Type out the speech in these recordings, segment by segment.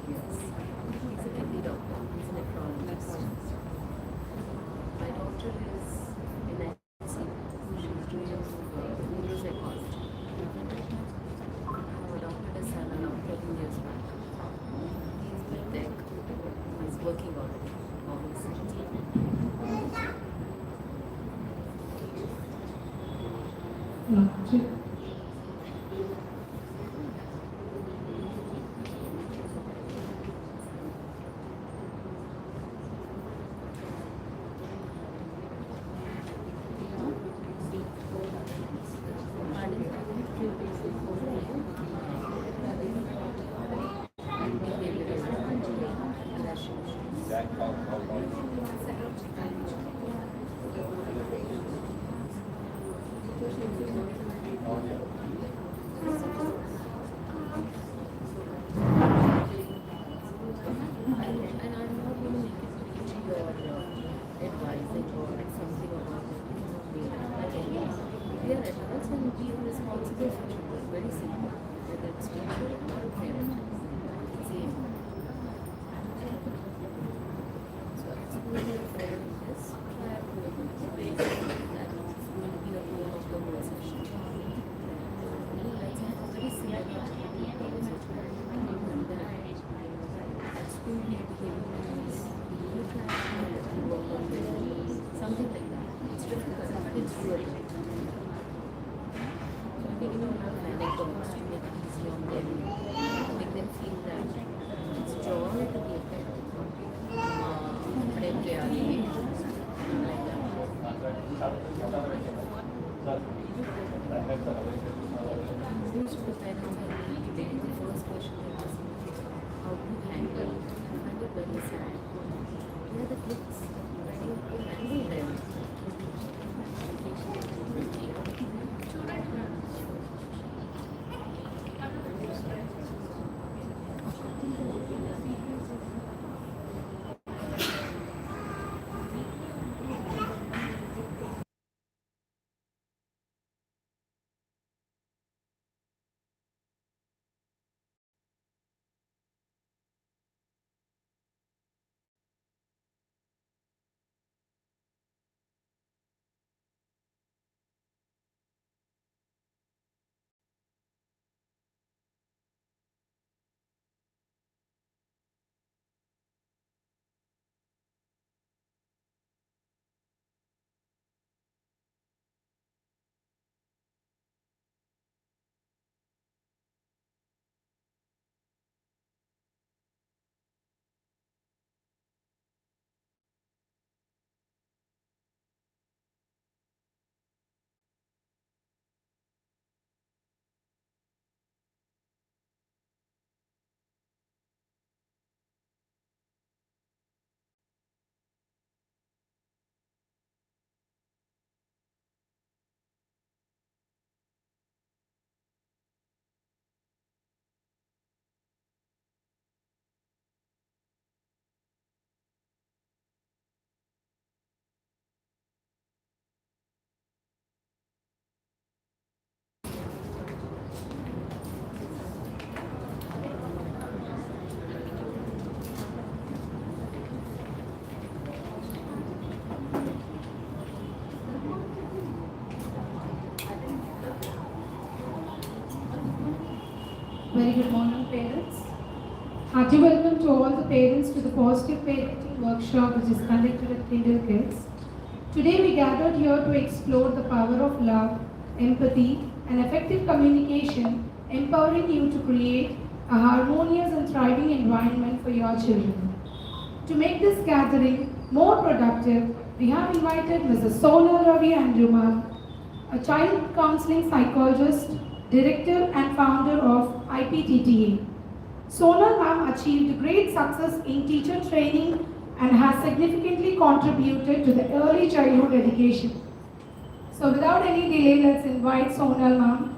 Yes. He's a kidney doctor. He's a nephrologist. My daughter is in ICU. She's doing neuropsychology. Our doctor has had around 13 years back. He's with tech. He's working already. Obviously. Something like that. It's difficult, but it's doable. So I think you don't have anecdotes to make it easy on them, to make them feel that it's joy to be a pet. Like that. Most of the parents the first question they ask me, how do you handle? I find it very sad. Where are the kids? Where do you handle them? Very good morning, parents. Hearty welcome to all the parents to the Positive Parenting Workshop which is conducted at Kindle Kids. Today we gathered here to explore the power of love, empathy and effective communication, empowering you to create a harmonious and thriving environment for your children. To make this gathering more productive, we have invited Mrs. Sonal Ravi Andrews, a child counseling psychologist, director and founder of IPTTA. Sonal ma'am achieved great success in teacher training and has significantly contributed to the early childhood education. So without any delay, let's invite Sonal ma'am.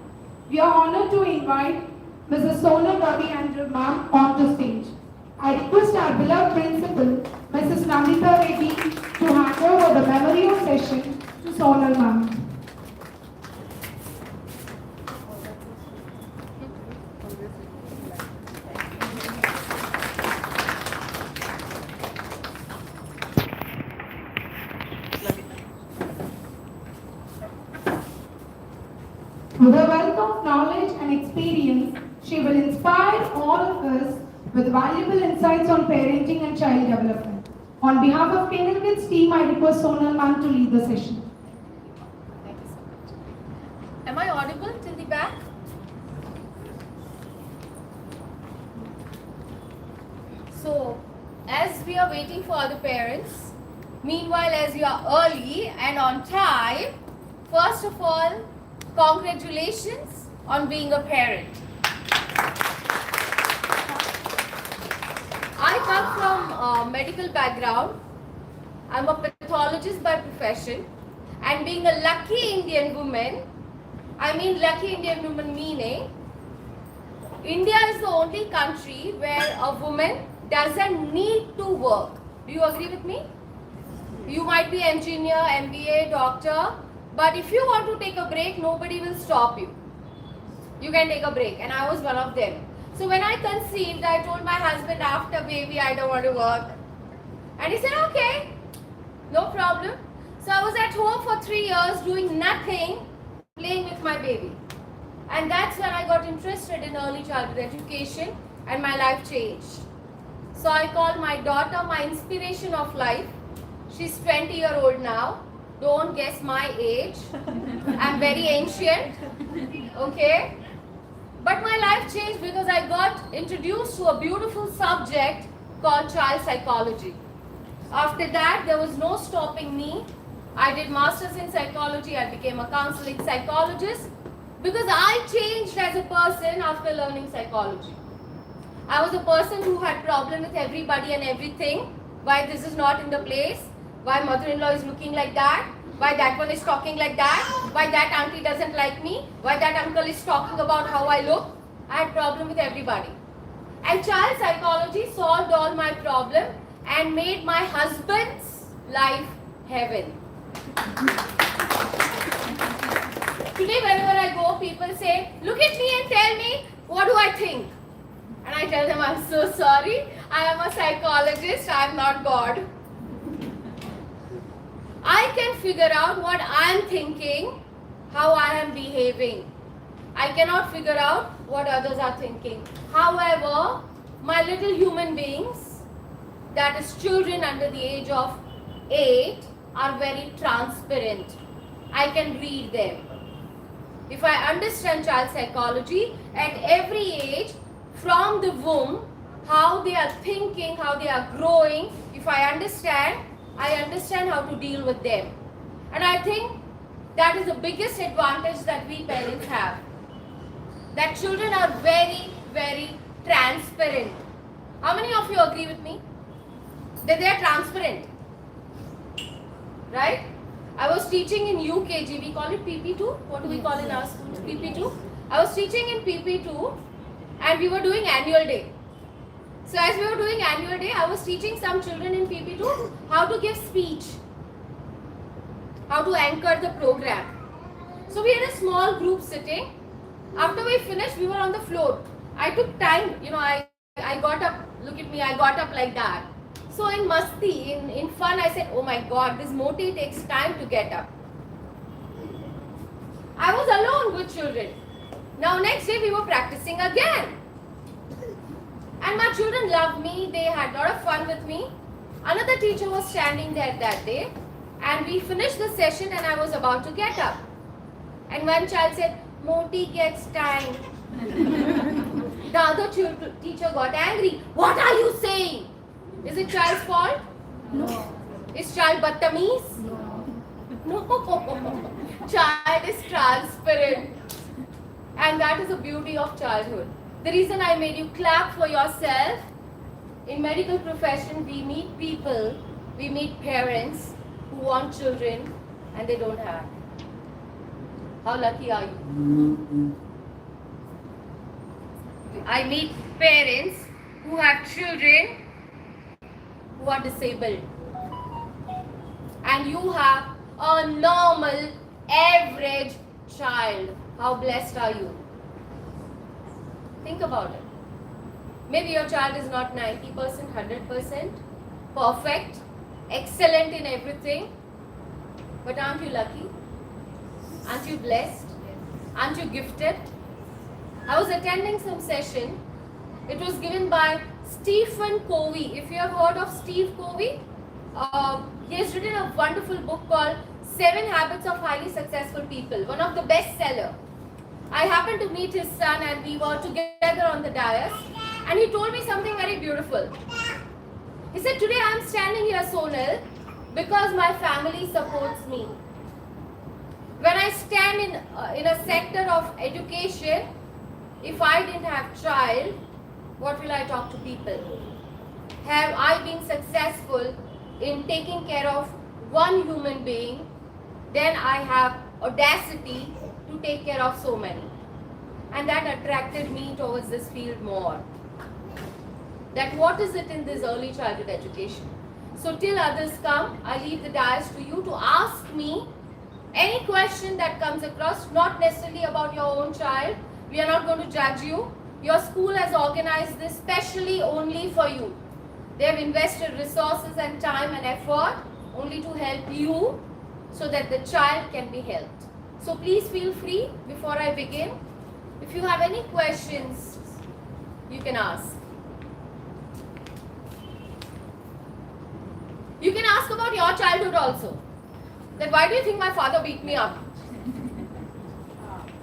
We are honored to invite Mrs. Sonal Ravi Andrews ma'am onto stage. I request our beloved principal, Mrs. Namita Reddy, to hand over the memorial session to Sonal ma'am. With her wealth of knowledge and experience, she will inspire all of us with valuable insights on parenting and child development. On behalf of Kindle Kids team, I request Sonal ma'am to lead the session. Thank you so much. Am I audible till the back? So, as we are waiting for other parents, meanwhile as you are early and on time, first of all, congratulations on being a parent. I come from a medical background. I'm a pathologist by profession, and being a lucky Indian woman, I mean lucky Indian woman meaning, India is the only country where a woman doesn't need to work. Do you agree with me? You might be engineer, MBA, doctor, but if you want to take a break, nobody will stop you. You can take a break, and I was one of them. So when I conceived, I told my husband after baby, I don't want to work. And he said, okay, no problem. So I was at home for 3 years doing nothing, playing with my baby. And that's when I got interested in early childhood education and my life changed. So I called my daughter my inspiration of life. She's 20-year-old now. Don't guess my age. I'm very ancient. Okay? But my life changed because I got introduced to a beautiful subject called child psychology. After that, there was no stopping me. I did masters in psychology. I became a counseling psychologist because I changed as a person after learning psychology. I was a person who had problem with everybody and everything. Why this is not in the place? Why mother-in-law is looking like that? Why that one is talking like that? Why that auntie doesn't like me? Why that uncle is talking about how I look? I had problem with everybody. And child psychology solved all my problem and made my husband's life heaven. Today wherever I go, people say, look at me and tell me, what do I think? And I tell them, I'm so sorry, I am a psychologist, I am not God. I can figure out what I am thinking, how I am behaving. I cannot figure out what others are thinking. However, my little human beings, that is children under the age of 8, are very transparent. I can read them. If I understand child psychology, at every age, from the womb, how they are thinking, how they are growing, if I understand how to deal with them. And I think that is the biggest advantage that we parents have. That children are very, very transparent. How many of you agree with me? That they are transparent. Right? I was teaching in UKG, we call it PP2. What do we call in our school? PP2. I was teaching in PP2 and we were doing annual day. So as we were doing annual day, I was teaching some children in PP2 how to give speech, how to anchor the program. So we had a small group sitting. After we finished, we were on the floor. I took time, I got up, look at me, I got up like that. So in masti, in fun, I said, oh my God, this moti takes time to get up. I was alone with children. Now next day we were practicing again. And my children loved me, they had a lot of fun with me. Another teacher was standing there that day and we finished the session and I was about to get up. And one child said, Moti gets time. The other teacher got angry. What are you saying? Is it child's fault? No. Is child battamiz? No. Child is transparent. And that is the beauty of childhood. The reason I made you clap for yourself, in medical profession we meet people, we meet parents who want children and they don't have. How lucky are you? I meet parents who have children who are disabled. And you have a normal, average child. How blessed are you? Think about it. Maybe your child is not 90%, 100%, perfect, excellent in everything. But aren't you lucky? Aren't you blessed? Aren't you gifted? I was attending some session. It was given by Stephen Covey. If you have heard of Steve Covey, he has written a wonderful book called 7 Habits of Highly Successful People, one of the best seller. I happened to meet his son and we were together on the dais, and he told me something very beautiful. He said, today I am standing here, Sonal, because my family supports me. When I stand in a sector of education, if I didn't have child, what will I talk to people? Have I been successful in taking care of one human being, then I have audacity to take care of so many. And that attracted me towards this field more. That what is it in this early childhood education? So till others come, I leave the dais to you to ask me any question that comes across, not necessarily about your own child. We are not going to judge you. Your school has organized this specially only for you. They have invested resources and time and effort only to help you so that the child can be helped. So please feel free before I begin. If you have any questions, you can ask. You can ask about your childhood also. That why do you think my father beat me up?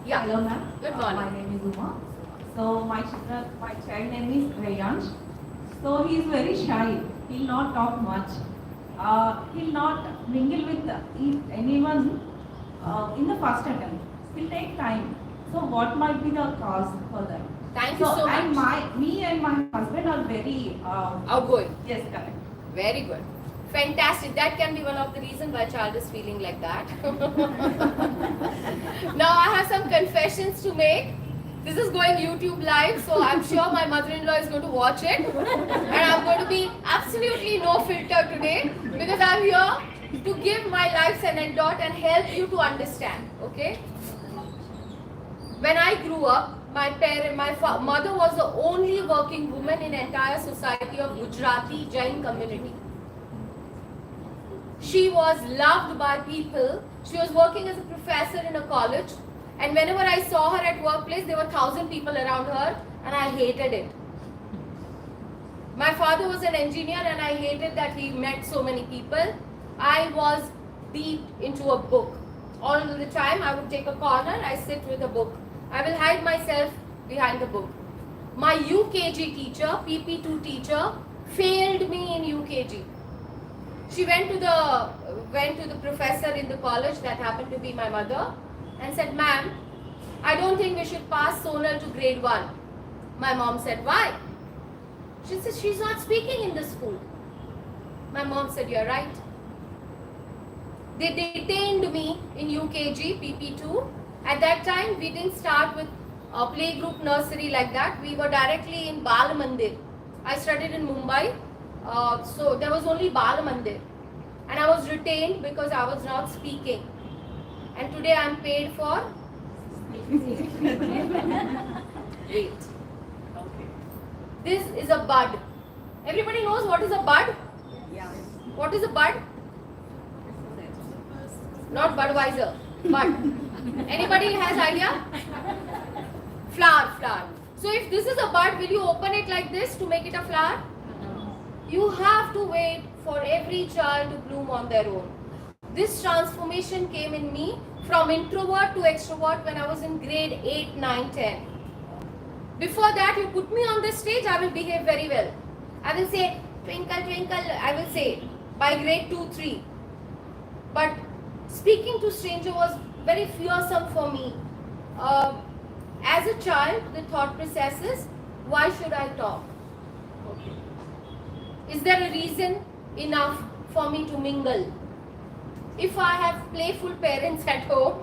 Yeah. Hello ma'am. Good morning. My name is Uma. So my child name is Rayansh. So he is very shy. He'll not talk much. He'll not mingle with anyone in the first attempt. He'll take time. So what might be the cause for that? Thank you so and much. me and my husband are very Outgoing. Yes, correct. Very good. Fantastic. That can be one of the reasons why child is feeling like that. Now I have some confessions to make. This is going YouTube live, so I'm sure my mother-in-law is going to watch it. And I'm going to be absolutely no filter today because I'm here to give my life's anecdote and help you to understand. Okay? When I grew up, my mother was the only working woman in entire society of Gujarati Jain community. She was loved by people. She was working as a professor in a college, and whenever I saw her at workplace, there were 1,000 people around her, and I hated it. My father was an engineer, and I hated that he met so many people. I was deep into a book. All the time, I would take a corner, I sit with a book. I will hide myself behind the book. My UKG teacher, PP2 teacher, failed me in UKG. She went to the professor in the college, that happened to be my mother, and said, "Ma'am, I don't think we should pass Sonal to grade 1. My mom said, "Why?" She said, "She's not speaking in the school." My mom said, "You're right." They detained me in UKG, PP2. At that time, we didn't start with a playgroup nursery like that. We were directly in Bal Mandir. I studied in Mumbai. So there was only Bal Mandir, and I was retained because I was not speaking, and today I am paid for wait. This is a bud. Everybody knows what is a bud? Yeah. What is a bud? Not Budweiser, bud. Anybody has idea? Flower. So if this is a bud, will you open it like this to make it a flower? You have to wait for every child to bloom on their own. This transformation came in me from introvert to extrovert when I was in grade 8, 9, 10. Before that, you put me on this stage, I will behave very well. I will say, "Twinkle, twinkle," I will say by grade 2, 3. But speaking to stranger was very fearsome for me. As a child, the thought process is, why should I talk? Is there a reason enough for me to mingle? If I have playful parents at home,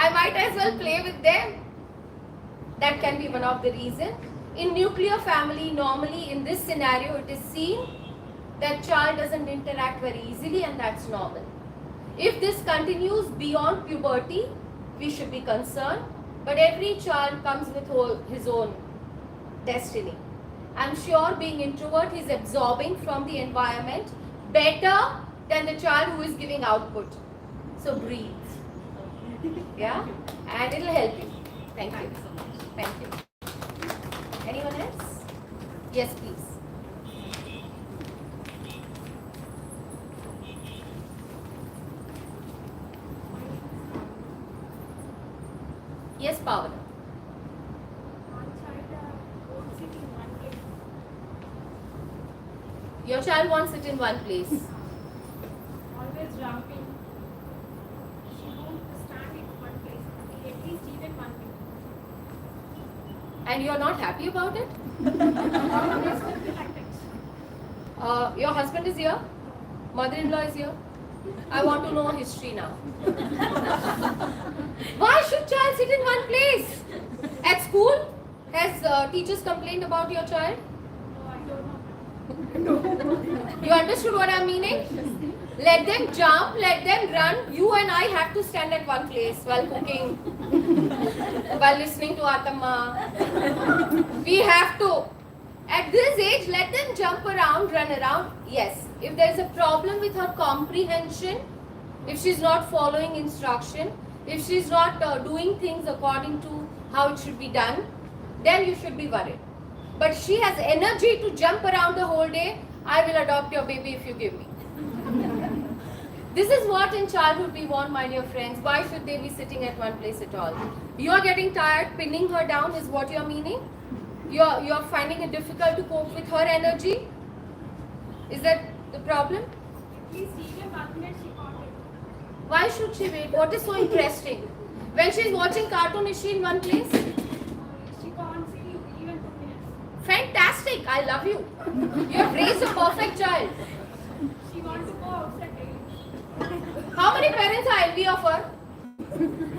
I might as well play with them. That can be one of the reasons. In nuclear family, normally in this scenario, it is seen that child doesn't interact very easily, and that's normal. If this continues beyond puberty, we should be concerned. But every child comes with his own destiny. I'm sure being introvert, he's absorbing from the environment better than the child who is giving output. So breathe. Yeah? and it'll help you. Thank you. Thank you so much. Thank you. Anyone else? Yes, please. Yes, Pawan. Your child won't sit in one place. Always jumping. She won't stand in one place. At least even 1 minute. And you're not happy about it? Always will be like that. Your husband is here? Mother-in-law is here? I want to know history now. Why should child sit in one place? At school? Has teachers complained about your child? No, I don't know. You understood what I'm meaning? Let them jump, let them run. You and I have to stand at one place while cooking, while listening to Atamma. We have to. At this age, let them jump around, run around. Yes, if there is a problem with her comprehension, if she's not following instruction, if she's not doing things according to how it should be done, then you should be worried. But she has energy to jump around the whole day. I will adopt your baby if you give me. This is what in childhood we want, my dear friends. Why should they be sitting at one place at all? You are getting tired, pinning her down is what you are meaning? You are finding it difficult to cope with her energy? Is that the problem? At least even 1 minute she can't wait. Why should she wait? What is so interesting? When she is watching cartoon, is she in one place? She can't see even 2 minutes. Fantastic! I love you. You have raised a perfect child. She wants to go outside daily. How many parents are envy of her?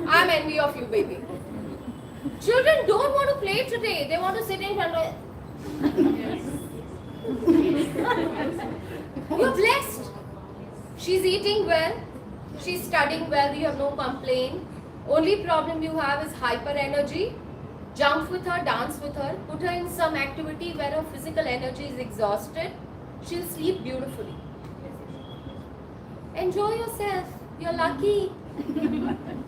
I'm envy of you, baby. Children don't want to play today. They want to sit in front of. You're blessed. She's eating well. She's studying well. You have no complaint. Only problem you have is hyper energy. Jump with her, dance with her. Put her in some activity where her physical energy is exhausted. She'll sleep beautifully. Enjoy yourself. You're lucky.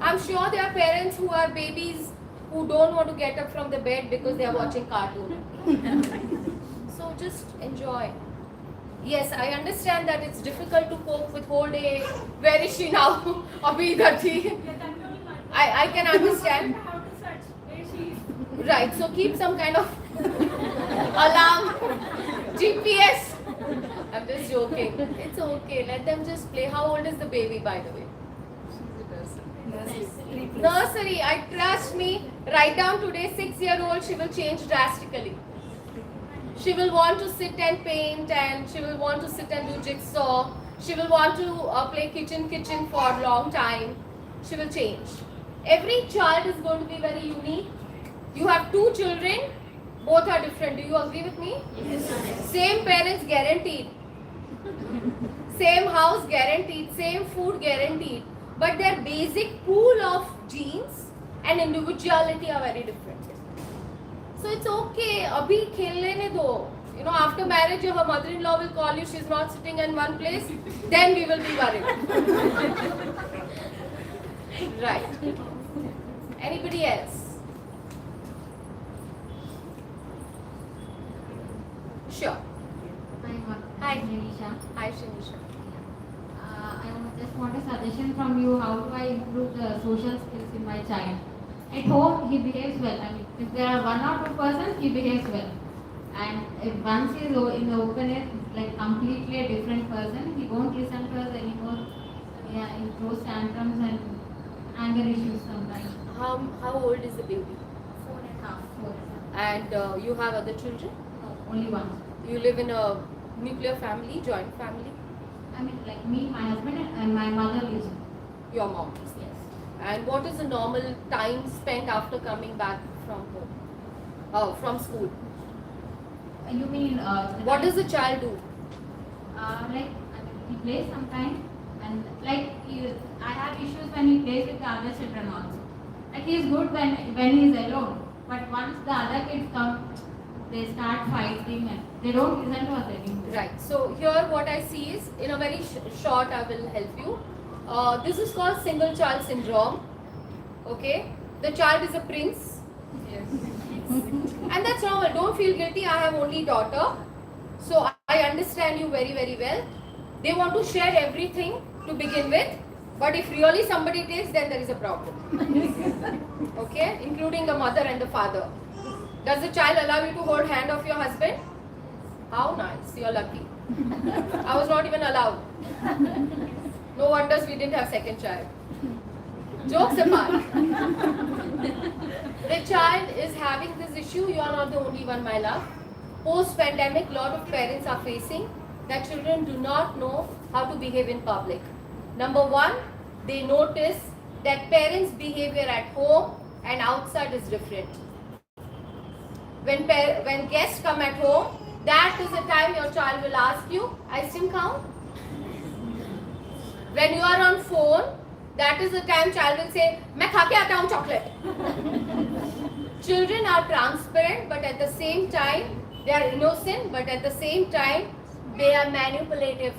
I'm sure there are parents who are babies who don't want to get up from the bed because they are watching cartoon. So just enjoy. Yes, I understand that it's difficult to cope with whole day. Where is she now? Abhi idhar thi. Yeah, controlling her. I can I don't understand. know how to search where she is. Right, so keep some kind of alarm, GPS. I'm just joking. It's okay. Let them just play. How old is the baby, by the way? Nursery. I trust me. Write down today, 6-year-old. She will change drastically. She will want to sit and paint, and she will want to sit and do jigsaw. She will want to play kitchen for a long time. She will change. Every child is going to be very unique. You have 2 children. Both are different. Do you agree with me? Yes. Same parents guaranteed. Same house guaranteed. Same food guaranteed. But their basic pool of genes and individuality are very different. So it's okay. Abhi khel lene do. You know, after marriage, her mother-in-law will call you. She's not sitting in one place. Then we will be worried. Right. Anybody else? Sure. Hi. Nilisha. Hi, Shinisha. I just want a suggestion from you. How do I improve the social skills in my child? At home, he behaves well. I mean, if there are 1 or 2 persons, he behaves well. And if once he is in the open air, like completely a different person, he won't listen to us anymore. Yeah, he throws tantrums and anger issues sometimes. How old is the baby? 4.5. 4. And you have other children? No, only one. You live in a nuclear family, joint family? I mean, like me, my husband, and my mother lives. Your mom. Yes. And what is the normal time spent after coming back from home? From school? You mean What does the child do? like I mean, he plays sometimes, and like I have issues when he plays with the other children also. Like he is good when he is alone, but once the other kids come, they start fighting and they don't listen to us anymore. Right. So here what I see is, in a very short, I will help you. This is called single child syndrome. Okay. the child is a prince. And that's normal. Don't feel guilty. I have only daughter. So I understand you very, very well. They want to share everything to begin with. But if really somebody takes, then there is a problem. Okay? Including the mother and the father. Does the child allow you to hold hand of your husband? How nice. You're lucky. I was not even allowed. No wonders we didn't have second child. Jokes apart. The child is having this issue. You are not the only one, my love. Post-pandemic, lot of parents are facing that children do not know how to behave in public. Number one, they notice that parents' behavior at home and outside is different. When guests come at home, that is the time your child will ask you, ice cream count? When you are on phone, that is the time child will say, मैं खा के आता हूँ chocolate. Children are transparent, but at the same time, they are innocent, but at the same time, they are manipulative.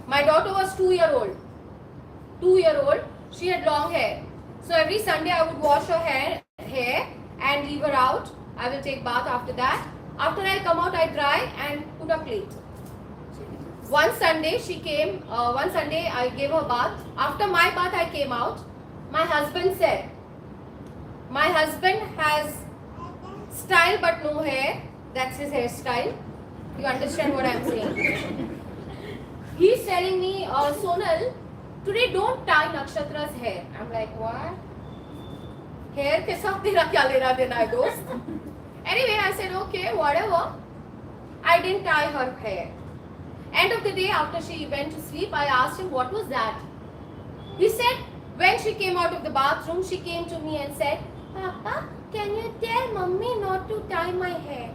My daughter was 2-year-old. 2-year-old, she had long hair. So every Sunday I would wash her hair and leave her out. I will take bath after that. After I come out, I dry and put a plate. One Sunday she came, one Sunday I gave her bath. After my bath I came out. My husband said, my husband has style but no hair. That's his hairstyle. You understand what I'm saying? He's telling me, Sonal, today don't tie Nakshatra's hair. I'm like, what? Hair ke saath tera kya lena dena hai, dost? Anyway, I said, okay, whatever. I didn't tie her hair. End of the day, after she went to sleep, I asked him, what was that? He said, when she came out of the bathroom, she came to me and said, Papa, can you tell Mummy not to tie my hair?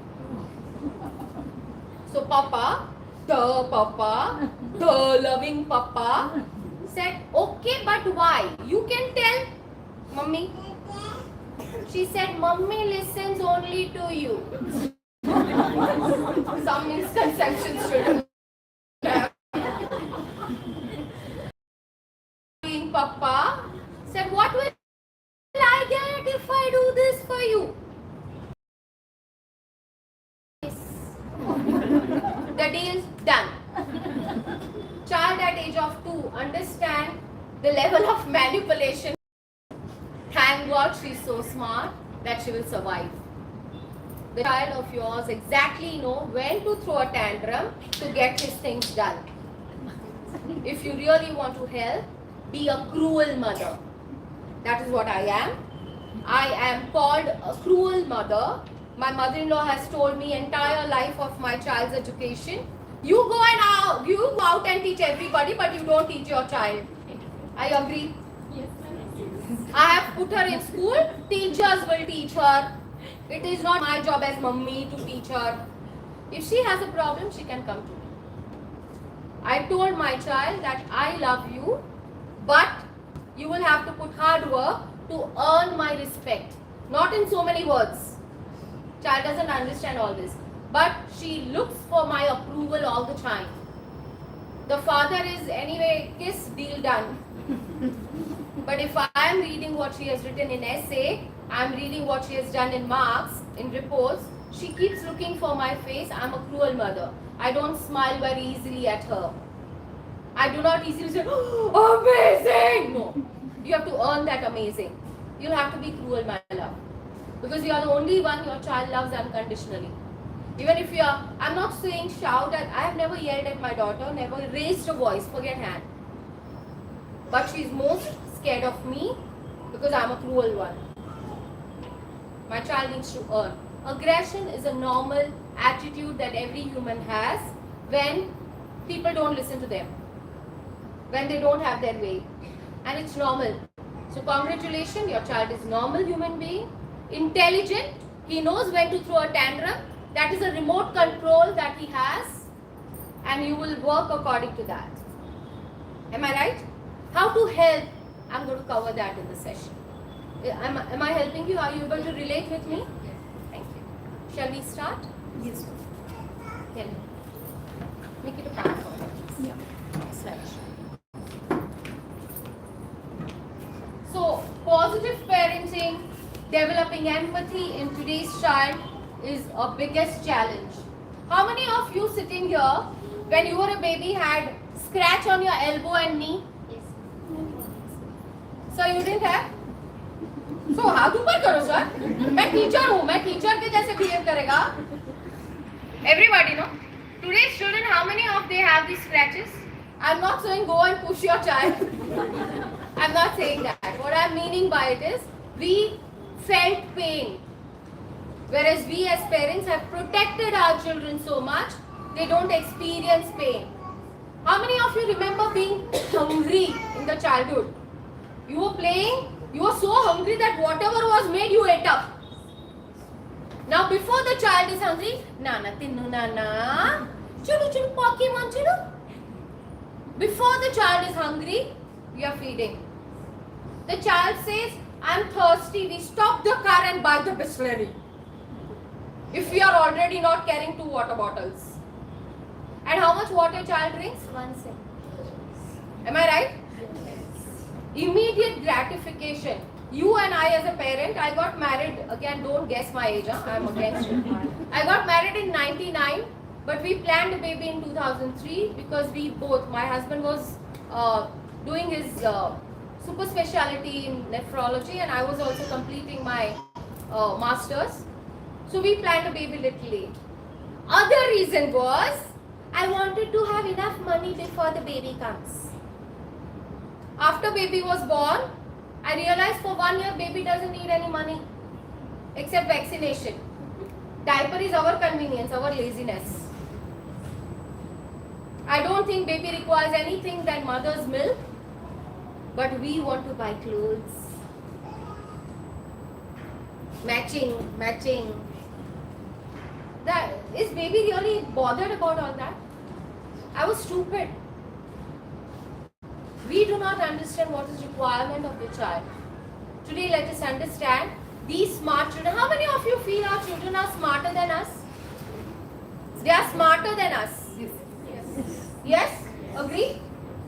So Papa, the loving Papa, said, okay, but why? You can tell Mummy. She said, Mummy listens only to you. Some misconceptions children have. Papa said, what will I get if I do this for you? The deal's done. Child at age of 2 understand the level of manipulation. Thank God she's so smart that she will survive. The child of yours exactly know when to throw a tantrum to get his things done. If you really want to help, be a cruel mother. That is what I am. I am called a cruel mother. My mother-in-law has told me entire life of my child's education. You go out and teach everybody, but you don't teach your child. I agree. Yes, ma'am. I have put her in school. Teachers will teach her. It is not my job as mummy to teach her. If she has a problem, she can come to me. I told my child that I love you, but you will have to put hard work to earn my respect. Not in so many words. Child doesn't understand all this. But she looks for my approval all the time. The father is anyway, kiss, deal done. But if I am reading what she has written in essay, I am reading what she has done in marks, in reports, she keeps looking for my face. I am a cruel mother. I don't smile very easily at her. I do not easily say, oh, amazing! No. You have to earn that amazing. You'll have to be cruel, my love. Because you are the only one your child loves unconditionally. Even if you are, I'm not saying shout at, I have never yelled at my daughter, never raised a voice, forget hand. But she is most scared of me because I'm a cruel one. My child needs to earn. Aggression is a normal attitude that every human has when people don't listen to them, when they don't have their way, and it's normal. So congratulations, your child is normal human being, intelligent, he knows when to throw a tantrum, that is a remote control that he has, and you will work according to that. Am I right? How to help, I'm going to cover that in the session. Am I helping you? Are you able to relate with me? Yes. Thank you. Shall we start? Yes. Tell me. Make it a part for me. Yeah. Slide. So, positive parenting, developing empathy in today's child is a biggest challenge. How many of you sitting here, when you were a baby, had scratch on your elbow and knee? So you didn't have? So हाथ ऊपर करो sir. मैं teacher हूँ, मैं teacher के जैसे behave करेगा. Everybody know. Today's children, how many of they have these scratches? I'm not saying go and push your child. I'm not saying that. What I'm meaning by it is we felt pain. Whereas we as parents have protected our children so much, they don't experience pain. How many of you remember being hungry in the childhood? You were playing, you were so hungry that whatever was made, you ate up. Now before the child is hungry, Nana tinnu nana, chulu chulu Pokemon chulu. Before the child is hungry, we are feeding. The child says, I'm thirsty, we stop the car and buy the Bisleri. If we are already not carrying 2 water bottles. And how much water child drinks? 1 sip. Am I right? Immediate gratification. You and I as a parent, I got married, again don't guess my age, I'm against it. I got married in 99, but we planned a baby in 2003 because we both, my husband was doing his super speciality in nephrology and I was also completing my masters. So we planned a baby little late. Other reason was, I wanted to have enough money before the baby comes. After baby was born, I realized for 1 year baby doesn't need any money except vaccination. Diaper is our convenience, our laziness. I don't think baby requires anything than mother's milk, but we want to buy clothes. Matching. That is baby really bothered about all that? I was stupid. We do not understand what is requirement of the child. Today let us understand these smart children. How many of you feel our children are smarter than us? They are smarter than us. Yes? Agree?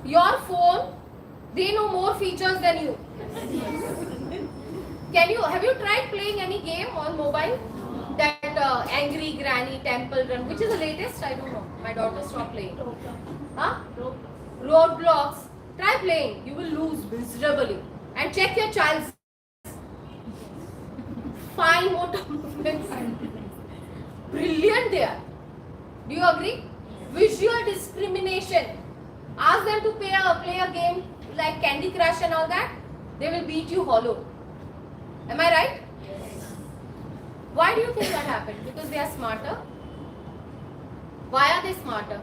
Your phone, they know more features than you. Have you tried playing any game on mobile? That Angry Granny, Temple Run, which is the latest? I don't know. My daughter stopped playing. Huh? Roadblocks. Try playing. You will lose miserably. And check your child's fine motor movements. Brilliant there. Do you agree? Visual discrimination. Ask them to play a game like Candy Crush and all that. They will beat you hollow. Am I right? Why do you think that happened? Because they are smarter? Why are they smarter?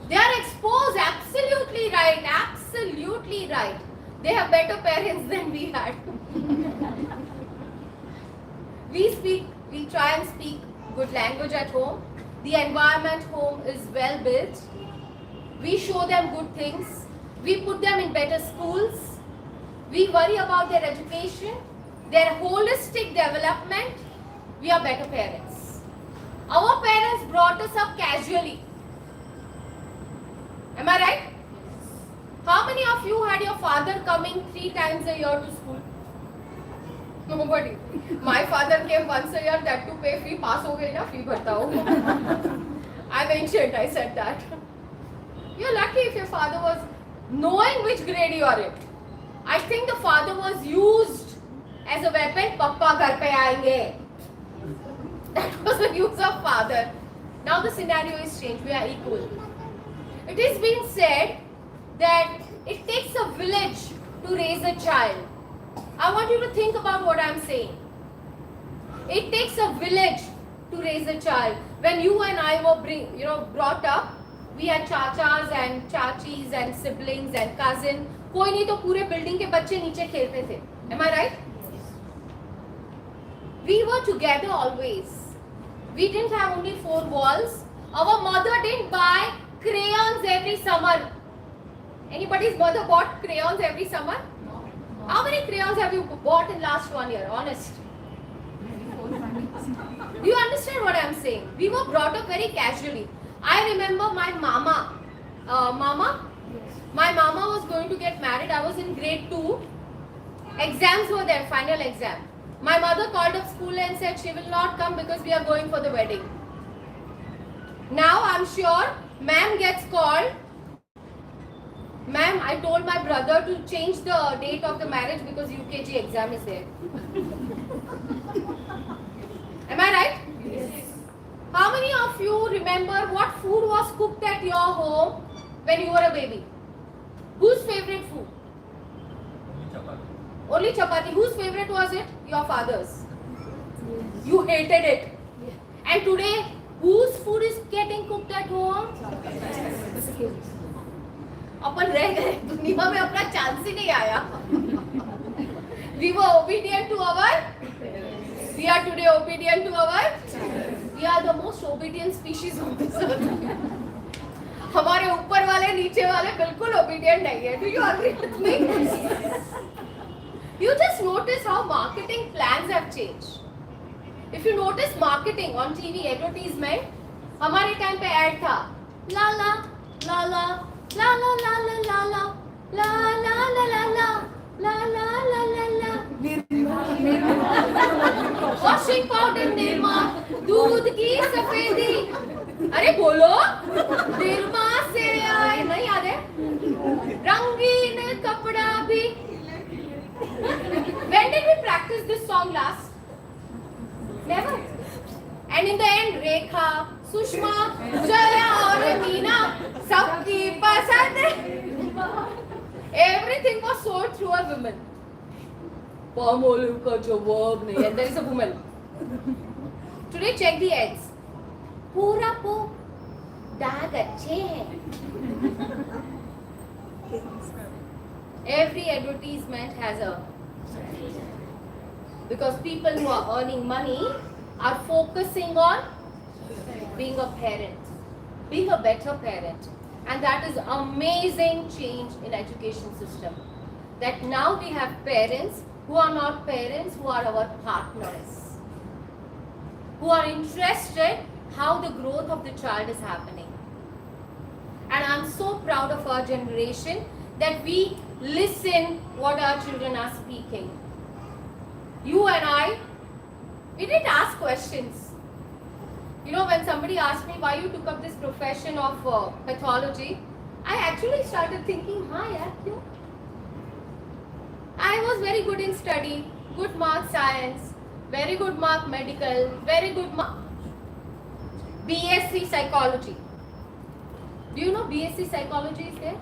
They are exposed. Absolutely right. Absolutely right. They have better parents than we had. We try and speak good language at home. The environment home is well built. We show them good things. We put them in better schools. We worry about their education, their holistic development. We are better parents. Our parents brought us up casually. Am I right? How many of you had your father coming 3 times a year to school? Nobody. My father came once a year, that to pay fee. Pass ho gayi na, fee bharta ho. I'm ancient, I said that. You're lucky if your father was knowing which grade you are in. I think the father was used as a weapon. Papa ghar pe aayenge. That was the use of father. Now the scenario is changed. We are equal. It is being said that it takes a village to raise a child. I want you to think about what I am saying. It takes a village to raise a child. When you and I were brought up, we had chachas and chachis and siblings and cousins. कोई नहीं तो पूरे building के बच्चे नीचे खेलते थे. Am I right? We were together always. We didn't have only 4 walls. Our mother didn't buy crayons every summer. Anybody's mother bought crayons every summer? No. How many crayons have you bought in last 1 year? Honest. Do you understand what I am saying? We were brought up very casually. I remember my mama. My mama was was going to get married. I was in grade 2. Exams were there, final exam. My mother called up school and said she will not come because we are going for the wedding. Now I'm sure ma'am gets called. Ma'am, I told my brother to change the date of the marriage because UKG exam is there. Am I right? Yes. How many of you remember what food was cooked at your home when you were a baby? Whose favorite food? Only chapati. Whose favorite was it? Your father's. You hated it. And today, whose food is getting cooked at home? अपन रह गए दुनिया में अपना chance ही नहीं आया. We were obedient to our. We are today obedient to our. We are the most obedient species on this earth. हमारे ऊपर वाले नीचे वाले बिल्कुल obedient नहीं है. Do you agree with me? You just notice how marketing plans have changed. If you notice marketing on TV advertisement, हमारे time पे ad था. La la la la la la la la la la la la la la la la la la la la. Washing powder Nirma, दूध की सफेदी. अरे बोलो, निर्मा से आए नहीं याद है? रंगीन कपड़ा भी. When did we practice this song last? Never. And in the end, Rekha, Sushma, Jaya और मीना सबकी पसंद. Everything was sold through a woman. Palmolive का जवाब नहीं. And there is a woman. Today check the ads. पूरा पो दाग अच्छे हैं. Every advertisement has a, because people who are earning money are focusing on being a parent, being a better parent, and that is amazing change in education system. That now we have parents who are not parents, who are our partners, who are interested how the growth of the child is happening. And I'm so proud of our generation that we listen what our children are speaking. You and I, we didn't ask questions. You know, when somebody asked me why you took up this profession of pathology, I actually started thinking, yaar, kyun? I was very good in study, good mark science, very good mark medical, very good mark BSc psychology. Do you know BSc psychology is there?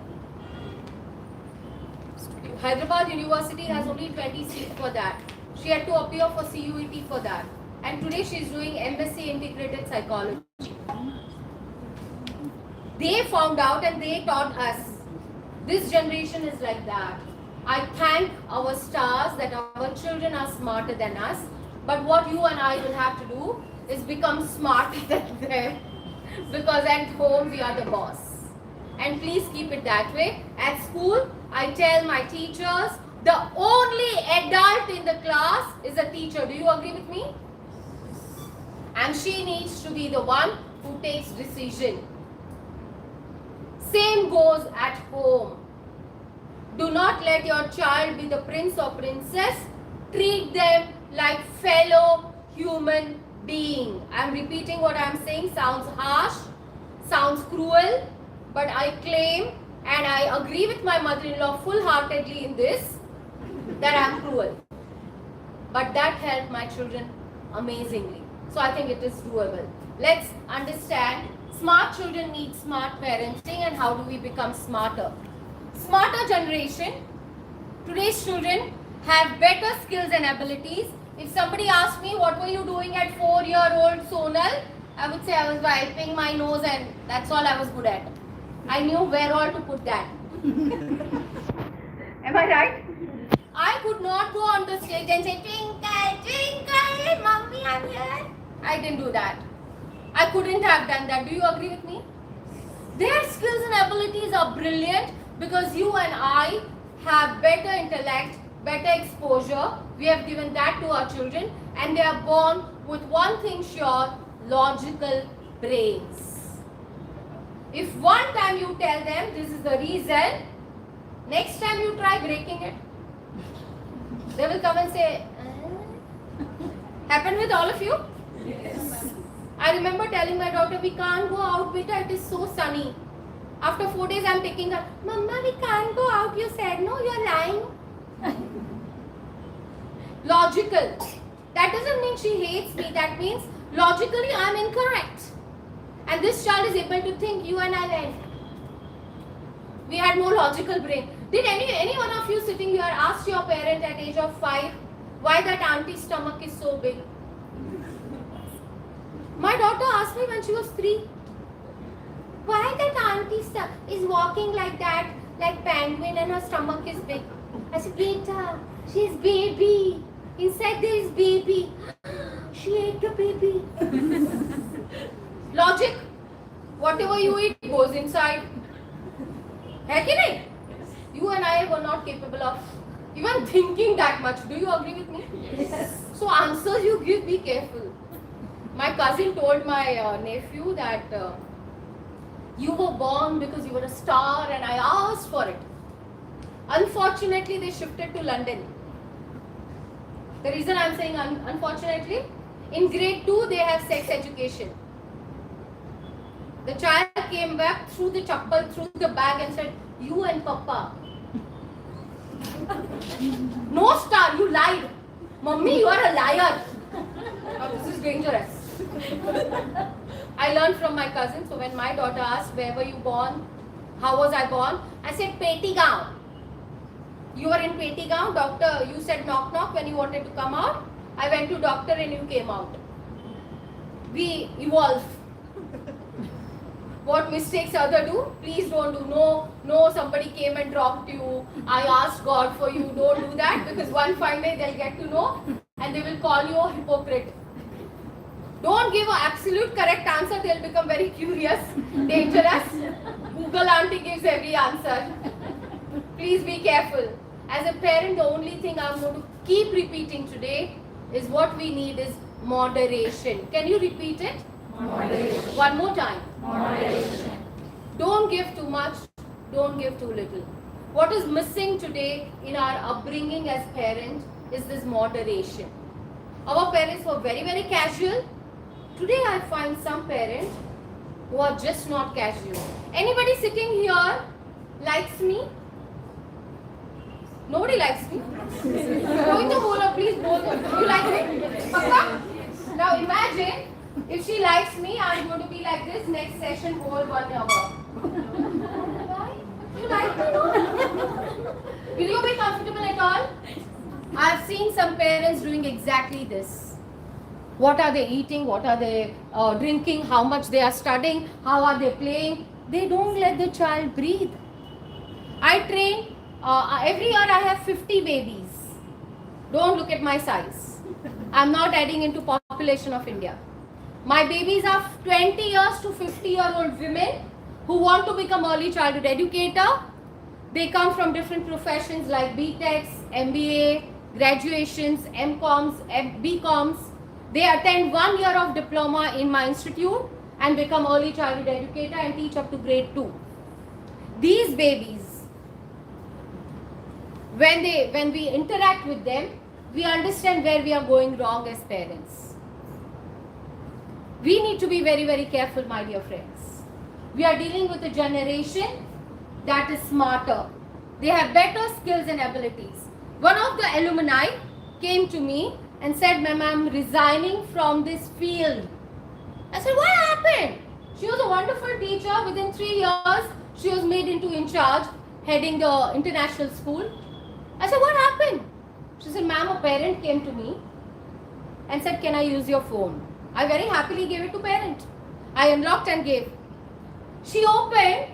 Hyderabad University has only 20 seats for that. She had to appear for CUET for that. And today she is doing MSc Integrated Psychology. They found out and they taught us. This generation is like that. I thank our stars that our children are smarter than us. But what you and I will have to do is become smarter than them. Because at home we are the boss. And please keep it that way. At school, I tell my teachers, the only adult in the class is a teacher. Do you agree with me? And she needs to be the one who takes decision. Same goes at home. Do not let your child be the prince or princess. Treat them like fellow human being. I am repeating what I am saying. Sounds harsh, sounds cruel, but I claim and I agree with my mother-in-law full-heartedly in this, that I am cruel. But that helped my children amazingly. So I think it is doable. Let's understand, smart children need smart parenting, and how do we become smarter? Smarter generation. Today's children have better skills and abilities. If somebody asked me what were you doing at 4-year-old Sonal, I would say I was wiping my nose and that's all I was good at. I knew where all to put that. Am I right? I could not go on the stage and say, twinkle, twinkle, mommy, I'm here. I didn't do that. I couldn't have done that. Do you agree with me? Their skills and abilities are brilliant because you and I have better intellect, better exposure. We have given that to our children and they are born with one thing sure, logical brains. If one time you tell them this is the reason, Next time you try breaking it. They will come and say, Happened with all of you? Yes. I remember telling my daughter, we can't go out, beta, it is so sunny. After 4 days, I'm taking her, Mama, we can't go out. You said, no, you're lying. Logical. That doesn't mean she hates me. That means logically I'm incorrect. And this child is able to think, you and I went. We had no logical brain. Did any one of you sitting here ask your parent at age of 5 why that auntie's stomach is so big? My daughter asked me when she was 3. Why that auntie is walking like that, like penguin, and her stomach is big? I said, Beta, she's baby. Inside there is baby. She ate the baby. Logic. Whatever you eat goes inside. है कि नहीं? You and I were not capable of even thinking that much. Do you agree with me? Yes. So answers you give, be careful. My cousin told my nephew that you were born because you were a star and I asked for it. Unfortunately, they shifted to London. The reason I'm saying unfortunately, in grade 2 they have sex education. The child came back, threw the chappal, threw the bag and said, you and Papa. No star, you lied. Mummy, you are a liar. Oh, this is dangerous. I learned from my cousin. So when my daughter asked, where were you born? How was I born? I said, Petigaon. You were in Petigaon. Doctor, you said knock knock when you wanted to come out. I went to doctor and you came out. We evolve. What mistakes other do? Please don't do. No, somebody came and dropped you. I asked God for you. Don't do that, because one fine day they'll get to know and they will call you a hypocrite. Don't give an absolute correct answer. They'll become very curious, dangerous. Google auntie gives every answer. Please be careful. As a parent, the only thing I'm going to keep repeating today is what we need is moderation. Can you repeat it? Moderation. One more time. Moderation. Don't give too much, don't give too little. What is missing today in our upbringing as parents is this moderation. Our parents were very, very casual. Today I find some parents who are just not casual. Anybody sitting here likes me? Nobody likes me. Go in the hole, or please both. You like me? Papa? Now imagine if she likes me, I'm going to be like this next session whole 1 hour. Why? You like me, no? Will you be comfortable at all? I've seen some parents doing exactly this. What are they eating? What are they drinking? How much they are studying? How are they playing? They don't let the child breathe. I train, every year I have 50 babies. Don't look at my size. I'm not adding into population of India. My babies are 20 years to 50-year-old women who want to become early childhood educator. They come from different professions like BTECs, MBA, graduations, MComs, BComs. They attend 1 year of diploma in my institute and become early childhood educator and teach up to grade 2. These babies, when we interact with them, we understand where we are going wrong as parents. We need to be very, very careful, my dear friends. We are dealing with a generation that is smarter. They have better skills and abilities. One of the alumni came to me and said, Ma'am, I'm resigning from this field. I said, what happened? She was a wonderful teacher. Within 3 years, she was made into in charge, heading the international school. I said, what happened? She said, Ma'am, a parent came to me and said, can I use your phone? I very happily gave it to parent. I unlocked and gave. She opened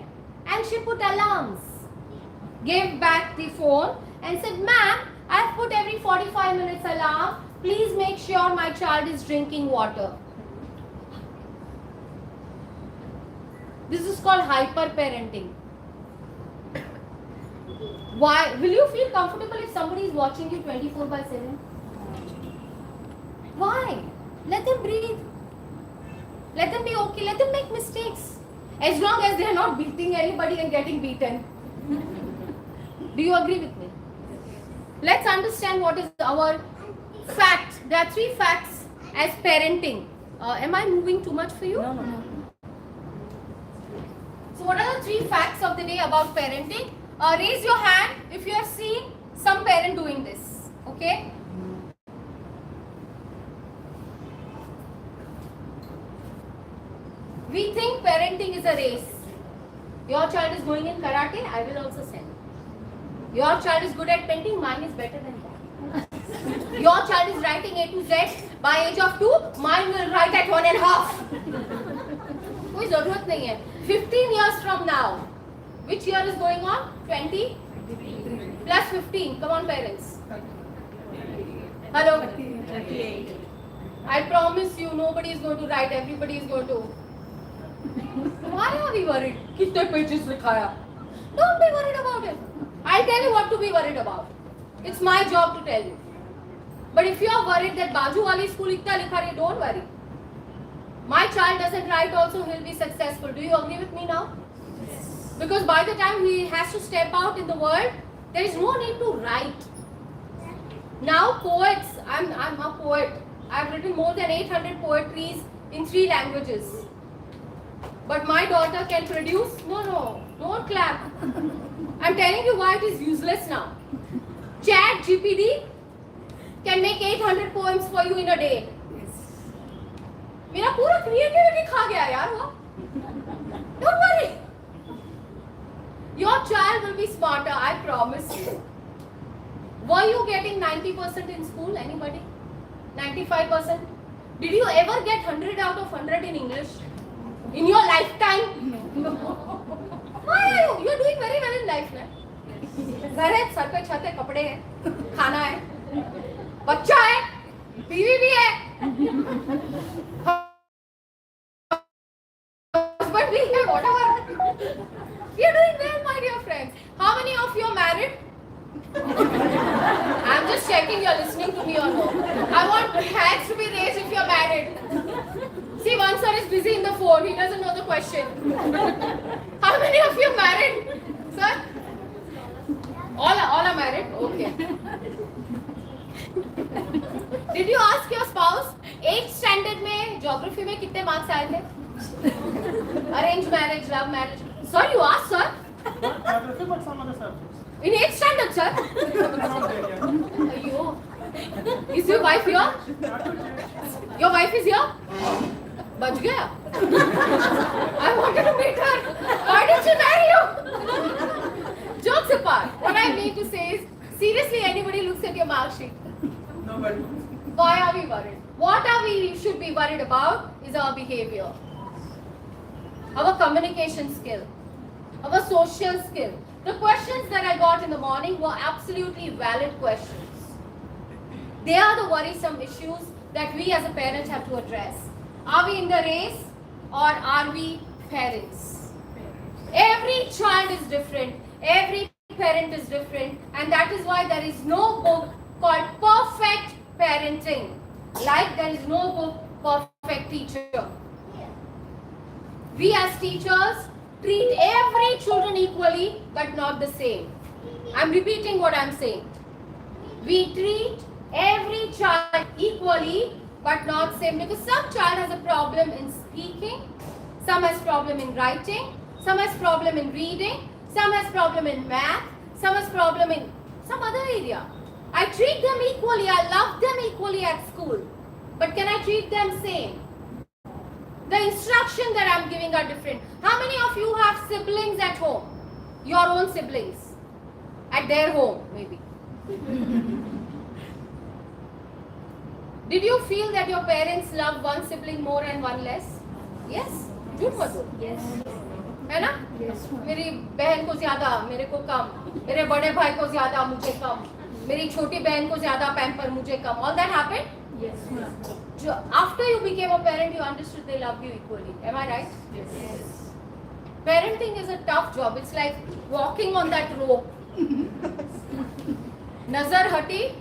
and she put alarms. Gave back the phone and said, Ma'am, I have put every 45 minutes alarm. Please make sure my child is drinking water. This is called hyper-parenting. Why? Will you feel comfortable if somebody is watching you 24/7? Why? Let them breathe. Let them be okay. Let them make mistakes. As long as they are not beating anybody and getting beaten. Do you agree with me? Let's understand what is our fact. There are 3 facts as parenting. Am I moving too much for you? No. So what are the 3 facts of the day about parenting? Raise your hand if you have seen some parent doing this. Okay? We think parenting is a race. Your child is going in karate, I will also send. Your child is good at painting, mine is better than that. Your child is writing A to Z by age of 2, mine will write at 1.5. कोई जरूरत नहीं है. 15 years from now, which year is going on? 20 plus 15. Come on, parents. Hello. 38. I promise you, nobody is going to write. Everybody is going to. Why are we worried? कितने pages लिखाया? Don't be worried about it. I'll tell you what to be worried about. It's my job to tell you. But if you are worried that बाजू वाली school इतना लिखा रही, don't worry. My child doesn't write also, he'll be successful. Do you agree with me now? Because by the time he has to step out in the world, there is no need to write. Now poets, I'm a poet. I've written more than 800 poetries in 3 languages. But my daughter can produce, no, don't clap. I'm telling you why it is useless now. Chat GPT can make 800 poems for you in a day. मेरा पूरा creativity खा गया यार वो. Don't worry. Your child will be smarter, I promise you. Were you getting 90% in school? Anybody? 95%? Did you ever get 100 out of 100 in English? In your lifetime? No. Why are you? You're doing very well in life, man. घर है, sir पे छत है, कपड़े हैं, खाना है, बच्चा है, बीवी भी है, husband भी है, whatever. You're doing well, my dear friends. How many of you are married? I'm just checking you're listening to me or no. I want hands to be raised if you're married. See, one sir is busy in the phone. He doesn't know the question. How many of you are married, sir? All are married? Okay. Did you ask your spouse 8th standard में geography में कितने marks आए थे? Arranged marriage, love marriage. Sir, you asked, sir? Geography, but some other subjects. In 8th standard, sir? Ayyo. Is your wife here? Your wife is here? बच गया. I wanted to meet her. Why did she marry you? Jokes apart, what I mean to say is, seriously, anybody looks at your mark sheet. Nobody. Why are we worried? What are we should be worried about is our behavior, our communication skill, our social skill. The questions that I got in the morning were absolutely valid questions. They are the worrisome issues that we as a parent have to address. Are we in the race or are we parents? Every child is different. Every parent is different. And that is why there is no book called Perfect Parenting. Like there is no book Perfect Teacher. We as teachers treat every children equally but not the same. I'm repeating what I'm saying. We treat every child equally but not same, because some child has a problem in speaking, some has problem in writing, some has problem in reading, some has problem in math, some has problem in some other area. I treat them equally, I love them equally at school, but can I treat them same? The instruction that I'm giving are different. How many of you have siblings at home? Your own siblings. At their home, maybe. Did you feel that your parents love one sibling more and one less? Yes? झूठ मत बोलो. Yes. है ना? Yes. मेरी बहन को ज्यादा, मेरे को कम. मेरे बड़े भाई को ज्यादा, मुझे कम. मेरी छोटी बहन को ज्यादा पैम्पर, मुझे कम. All that happened? Yes. After you became a parent, you understood they love you equally. Am I right? Yes. Parenting is a tough job. It's like walking on that rope. Nazar hati,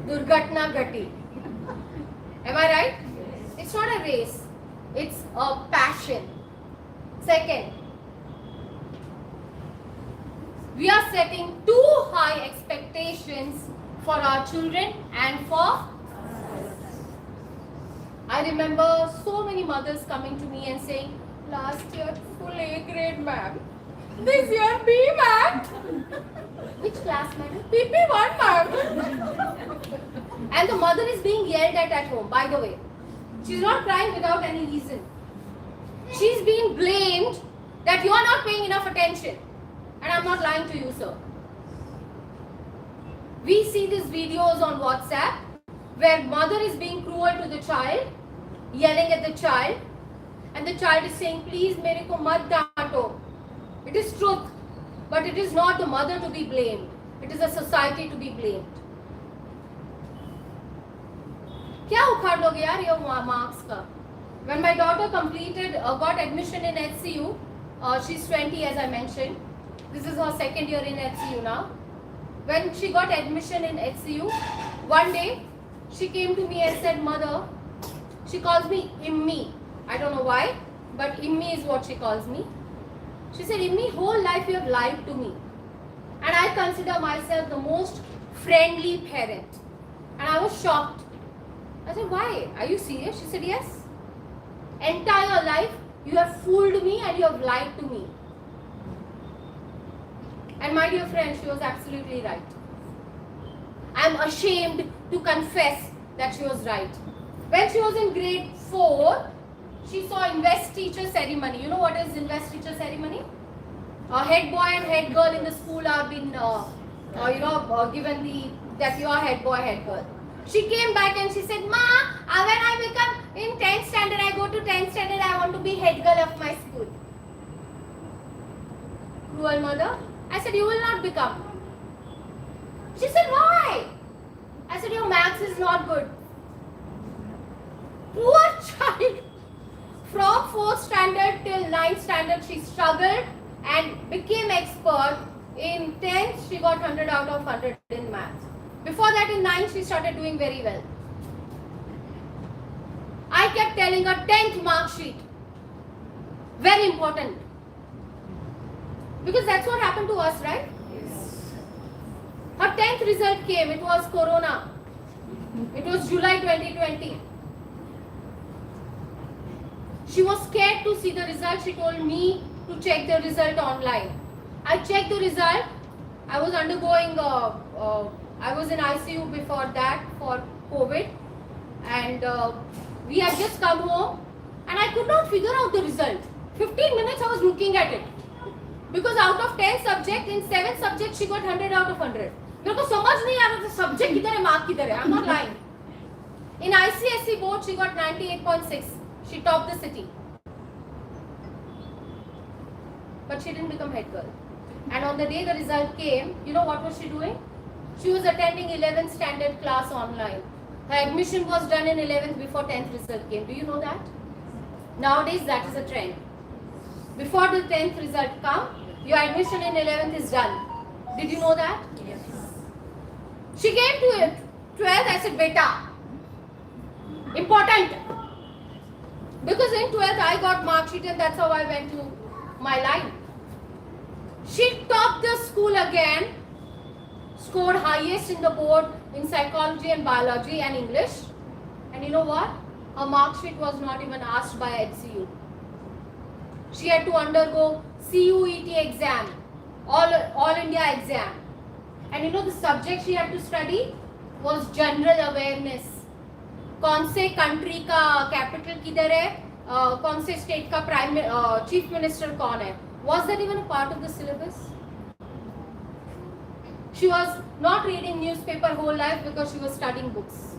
durgatna gati. Am I right? It's not a race. It's a passion. Second, We are setting too high expectations for our children and for. I remember so many mothers coming to me and saying, last year full A grade, ma'am. This year B, ma'am. Which class, madam? PP1, ma'am. And the mother is being yelled at home, by the way. She's not crying without any reason. She's being blamed that you are not paying enough attention. And I'm not lying to you, sir. We see these videos on WhatsApp where mother is being cruel to the child, yelling at the child, and the child is saying, please, mere ko mat daanto. It is truth, but it is not the mother to be blamed. It is a society to be blamed. क्या उखाड़ लोगे यार ये marks का? When my daughter got admission in HCU, she's 20 as I mentioned. This is her second year in HCU now. When she got admission in HCU, one day she came to me and said, Mother, she calls me Immi. I don't know why, but Immi is what she calls me. She said, Immi, whole life you have lied to me. And I consider myself the most friendly parent. And I was shocked. I said, why? Are you serious? She said, yes. Entire life you have fooled me and you have lied to me. And my dear friend, she was absolutely right. I am ashamed to confess that she was right. When she was in grade 4, she saw invest teacher ceremony. You know what is invest teacher ceremony? Head boy and head girl in the school are been given that you are head boy, head girl. She came back and she said, Ma, when I become in 10th standard, I go to 10th standard, I want to be head girl of my school. Cruel mother. I said, you will not become. She said, why? I said, your maths is not good. Poor child. From 4th standard till 9th standard, she struggled and became expert. In 10th, she got 100 out of 100 in maths. Before that, in 9th, she started doing very well. I kept telling her 10th mark sheet. Very important. Because that's what happened to us, right? Yes. Her 10th result came. It was Corona. It was July 2020. She was scared to see the result. She told me to check the result online. I checked the result. I was undergoing, I was in ICU before that for COVID. And we had just come home. And I could not figure out the result. 15 minutes I was looking at it. Because out of 10 subjects, in 7 subjects, she got 100 out of 100. मेरे को समझ नहीं आ रहा था subject किधर है, mark किधर है. I'm not lying. In ICSE board, she got 98.6. She topped the city. But she didn't become head girl. And on the day the result came, you know what was she doing? She was attending 11th standard class online. Her admission was done in 11th before 10th result came. Do you know that? Nowadays, that is a trend. Before the 10th result come, your admission in 11th is done. Did you know that? Yes. She came to it. 12th, I said, beta. Important. Because in 12th, I got mark sheet and that's how I went to my line. She topped the school again. Scored highest in the board in psychology and biology and English. And you know what? Her mark sheet was not even asked by HCU. She had to undergo CUET exam, all India exam. And you know the subject she had to study was general awareness. कौन से country का capital किधर है, कौन से state का chief minister कौन है. Was that even a part of the syllabus? She was not reading newspaper whole life because she was studying books.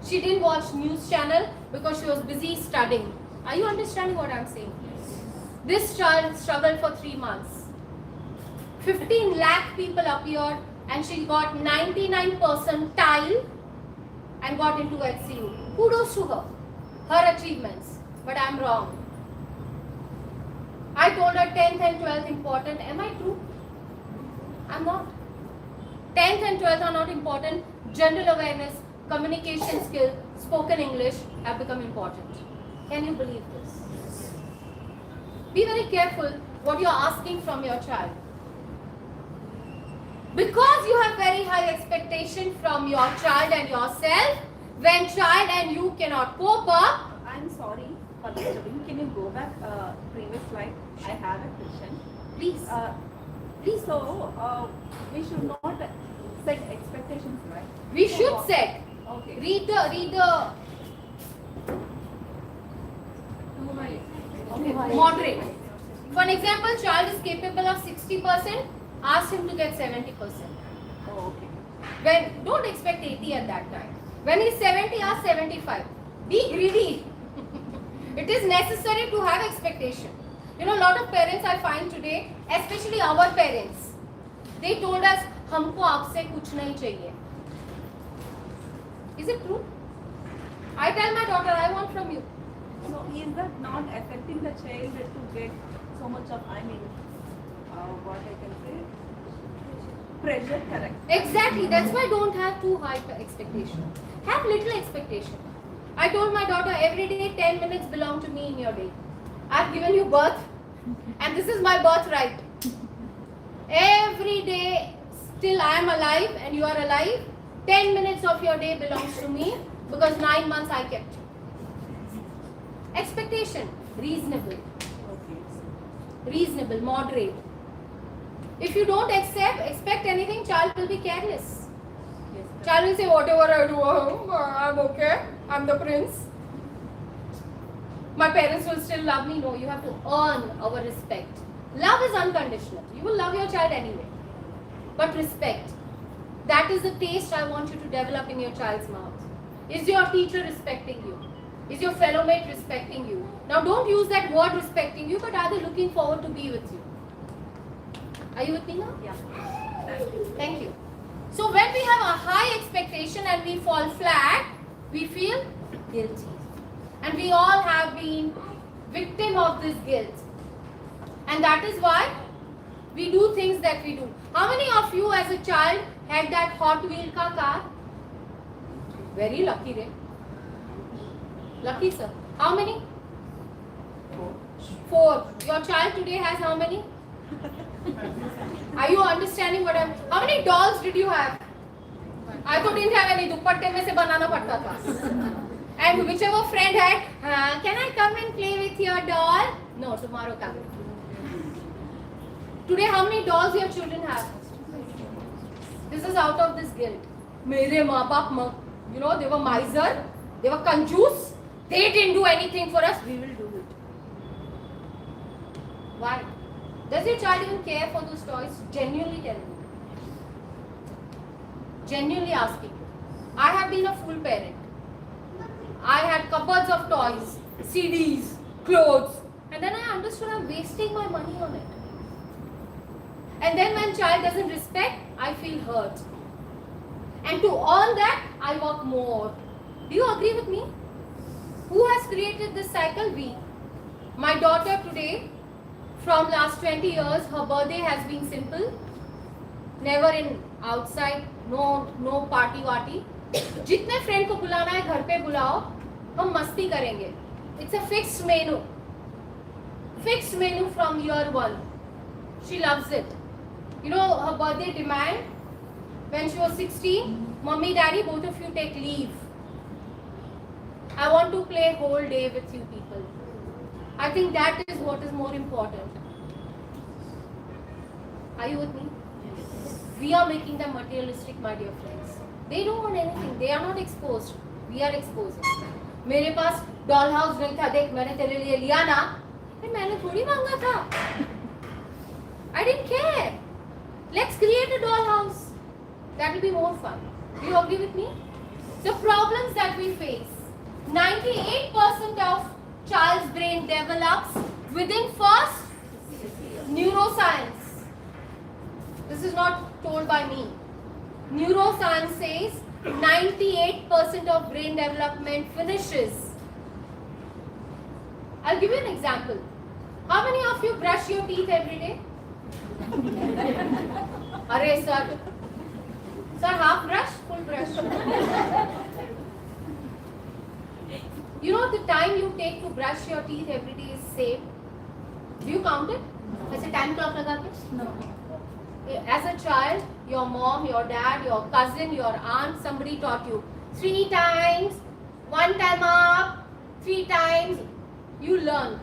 She didn't watch news channel because she was busy studying. Are you understanding what I'm saying? This child struggled for 3 months. 15 lakh people appeared and she got 99 percentile and got into HCU. Kudos to her. Her achievements. But I'm wrong. I told her 10th and 12th important. Am I true? I'm not. 10th and 12th are not important. General awareness, communication skill, spoken English have become important. Can you believe this? Be very careful what you are asking from your child. Because you have very high expectation from your child and yourself, when child and you cannot cope up, I'm sorry for disturbing. Can you go back previous slide? I have a question. please. Please, so we should not set expectations, right? We So should what- set. Okay. Read the Okay. moderate. For an example, child is capable of 60%, ask him to get 70%. Oh, okay. When don't expect 80 at that time. When he's 70, ask 75. Be greedy. It is necessary to have expectation. You know, a lot of parents I find today, especially our parents, they told us, हमको आपसे कुछ नहीं चाहिए. Is it true? I tell my daughter, I want from you. So is that not affecting the child to get so much of, I mean, what I can say, pressure, correct? Exactly. That's why don't have too high expectation. Have little expectation. I told my daughter every day 10 minutes belong to me in your day. I've given you birth and this is my birthright. Every day till I am alive and you are alive, 10 minutes of your day belongs to me because 9 months I kept you. Expectation, reasonable. Reasonable, moderate. If you don't expect anything, child will be careless. Yes. Child will say, whatever I do, I'm okay. I'm the prince. My parents will still love me. No, you have to earn our respect. Love is unconditional. You will love your child anyway. But respect. That is the taste I want you to develop in your child's mouth. Is your teacher respecting you? Is your fellow mate respecting you? Now don't use that word respecting you, but are they looking forward to be with you? Are you with me now? Yeah. Thank you. So when we have a high expectation and we fall flat, we feel guilty. And we all have been victim of this guilt. And that is why we do things that we do. How many of you as a child had that Hot Wheel ka car? Very lucky, right? Lucky, sir. How many? 4. Your child today has how many? Are you understanding what I'm... How many dolls did you have? I तो didn't have any. दुपट्टे में से बनाना पड़ता था. And whichever friend had, can I come and play with your doll? No, tomorrow come. Today, how many dolls your children have? This is out of this guilt. मेरे माँ बाप, you know, they were miser, they were कंजूस. They didn't do anything for us. We will do it. Why? Does your child even care for those toys? Genuinely tell me. Genuinely asking. I have been a full parent. I had cupboards of toys, CDs, clothes, and then I understood I'm wasting my money on it. And then when child doesn't respect, I feel hurt. And to earn that, I work more. Do you agree with me? Who has created this cycle? We. My daughter today, from last 20 years, her birthday has been simple. Never in outside, no party वार्टी. जितने friend को बुलाना है घर पे बुलाओ, हम मस्ती करेंगे. It's a fixed menu. Fixed menu from year 1. She loves it. You know her birthday demand when she was 16. Mommy, daddy, both of you take leave. I want to play whole day with you people. I think that is what is more important. Are you with me? We are making them materialistic, my dear friends. They don't want anything. They are not exposed. We are exposing. मेरे पास doll house नहीं था. देख मैंने तेरे लिए लिया ना. मैंने थोड़ी मांगा था. I didn't care. Let's create a doll house. That will be more fun. Do you agree with me? The problems that we face. 98% of child's brain develops within first neuroscience. This is not told by me. Neuroscience says 98% of brain development finishes. I'll give you an example. How many of you brush your teeth every day? Arey sir. Sir, half brush, full brush. You know the time you take to brush your teeth every day is same. Do you count it? ऐसे time clock लगा के? No. As a child, your mom, your dad, your cousin, your aunt, somebody taught you 3 times, 1 time up, 3 times, you learned.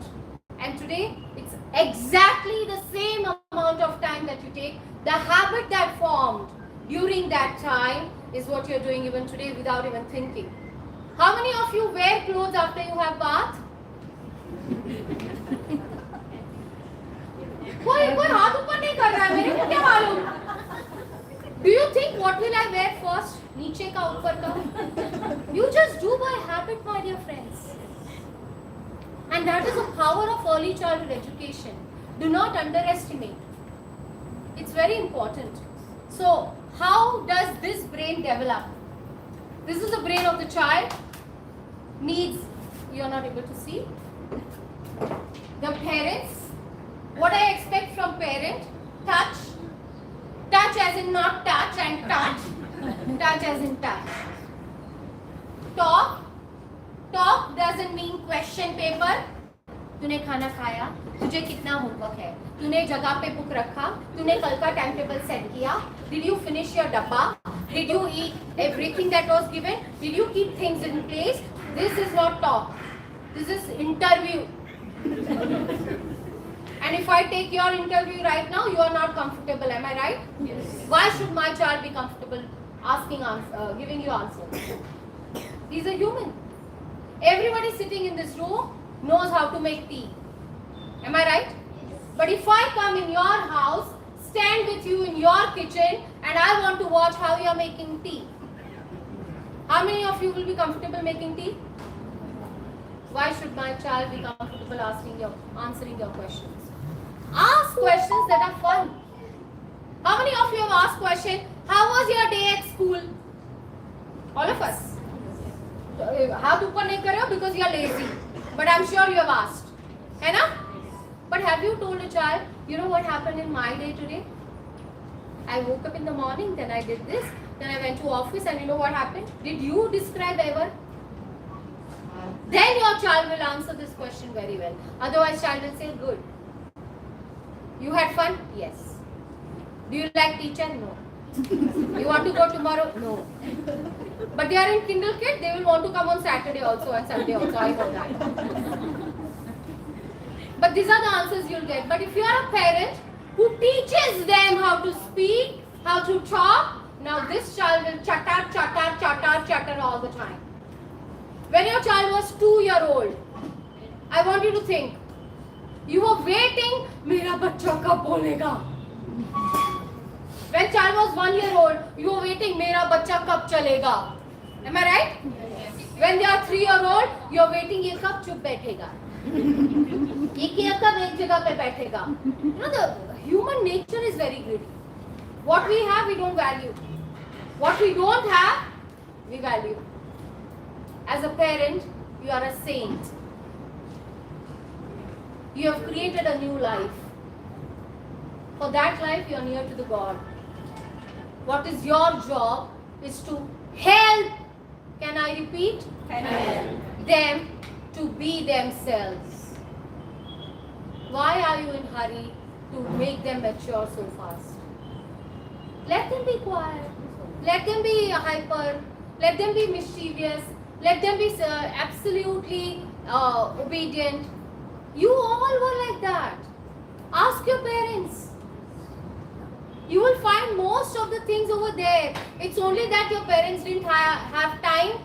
And today, it's exactly the same amount of time that you take. The habit that formed during that time is what you're doing even today without even thinking. How many of you wear clothes after you have bath? कोई हाथ ऊपर नहीं कर रहा है, मेरे को क्या मालूम? Do you think what will I wear first? नीचे का ऊपर का? You just do by habit, my dear friends. And that is the power of early childhood education. Do not underestimate. It's very important. So, how does this brain develop? This is the brain of the child. Needs, you are not able to see. The parents. What I expect from parent? Touch. Touch as in not touch and touch. Touch as in touch. Talk. Talk doesn't mean question paper. तूने खाना खाया, तुझे कितना homework है, तूने जगह पे book रखा, तूने कल का टाइम टेबल सेट किया, did you finish your डब्बा, did you eat everything that was given, did you keep things in place? This is not talk, this is interview. And if I take your interview right now, you are not comfortable, am I right? Yes. Why should my child be comfortable giving you answers? He's a human. Everybody sitting in this room knows how to make tea. Am I right? Yes. But if I come in your house, stand with you in your kitchen, and I want to watch how you are making tea, how many of you will be comfortable making tea? Why should my child be comfortable answering your questions? Ask questions that are fun. How many of you have asked question, how was your day at school? All of us. हाथ ऊपर नहीं कर रहे हो because you are lazy. But I'm sure you have asked. है ना? But have you told a child, you know what happened in my day today? I woke up in the morning, then I did this, then I went to office, and you know what happened? Did you describe ever? Then your child will answer this question very well. Otherwise, child will say, good. You had fun? Yes. Do you like teacher? No. You want to go tomorrow? No. But they are in Kindle kid, they will want to come on Saturday also and Sunday also, I know that. But these are the answers you'll get. But if you are a parent who teaches them how to speak, how to talk, now this child will chatter all the time. When your child was 2-year-old, I want you to think, you were waiting, मेरा बच्चा कब बोलेगा? When child was 1-year-old, you were waiting, मेरा बच्चा कब चलेगा? Am I right? Yes. When they are 3-year-old, you are waiting, ये कब चुप बैठेगा? ये कब एक जगह पे बैठेगा? You know, the human nature is very greedy. What we have, we don't value. What we don't have, we value. As a parent, you are a saint. You have created a new life. For that life, you are near to the God. What is your job is to help, can I repeat? Help them to be themselves. Why are you in a hurry to make them mature so fast? Let them be quiet. Let them be hyper. Let them be mischievous. Let them be absolutely obedient. You all were like that. Ask your parents. You will find most of the things over there. It's only that your parents didn't have time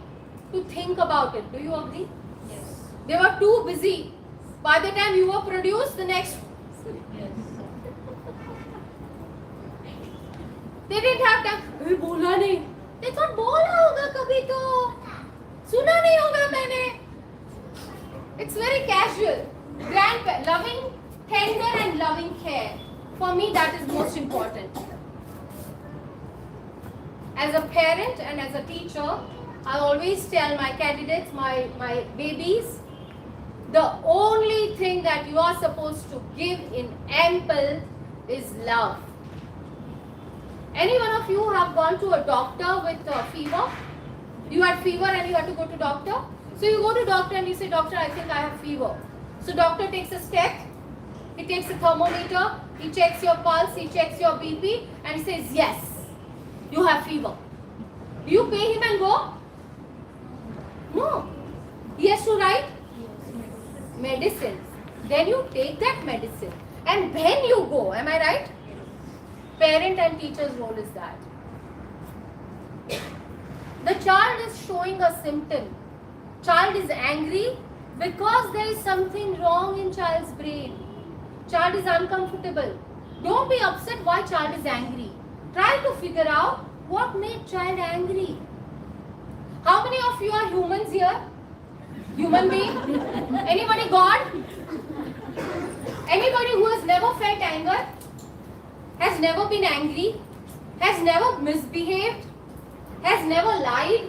to think about it. Do you agree? Yes. They were too busy. By the time you were produced, the next... Yes. They didn't have time. Hey, बोला नहीं. They thought बोला होगा कभी तो. सुना नहीं होगा मैंने. It's very casual. Loving, tender and loving care. For me, that is most important. As a parent and as a teacher, I always tell my candidates, my babies, the only thing that you are supposed to give in ample is love. Any one of you have gone to a doctor with a fever? You had fever and you had to go to doctor? So you go to doctor and you say, doctor, I think I have fever. So doctor takes a step, he takes a thermometer, he checks your pulse, he checks your BP and he says, yes, You have fever. Do you pay him and go? No. He has to write medicines. Then you take that medicine and then you go. Am I right? Parent and teacher's role is that. The child is showing a symptom. Child is angry because there is something wrong in child's brain. Child is uncomfortable. Don't be upset why child is angry. Try to figure out what made child angry. How many of you are humans here? Human being? Anybody God? Anybody who has never felt anger? Has never been angry? Has never misbehaved? Has never lied?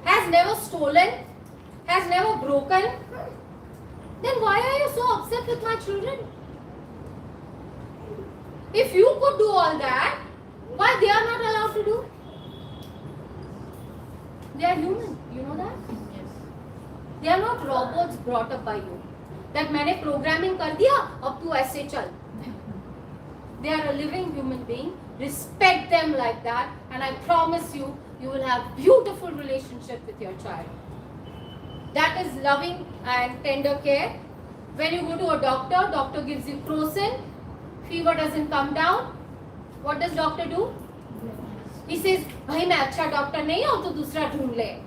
Has never stolen? Has never broken? Then why are you so upset with my children? If you could do all that, why they are not allowed to do? They are human. You know that? They are not robots brought up by you. That मैंने programming कर दिया, अब तू ऐसे चल. They are a living human being. Respect them like that, and I promise you, you will have beautiful relationship with your child. That is loving and tender care. When you go to a doctor, doctor gives you crocin, fever doesn't come down. What does doctor do? He says, भाई मैं अच्छा doctor नहीं हूँ तो दूसरा ढूंढ ले.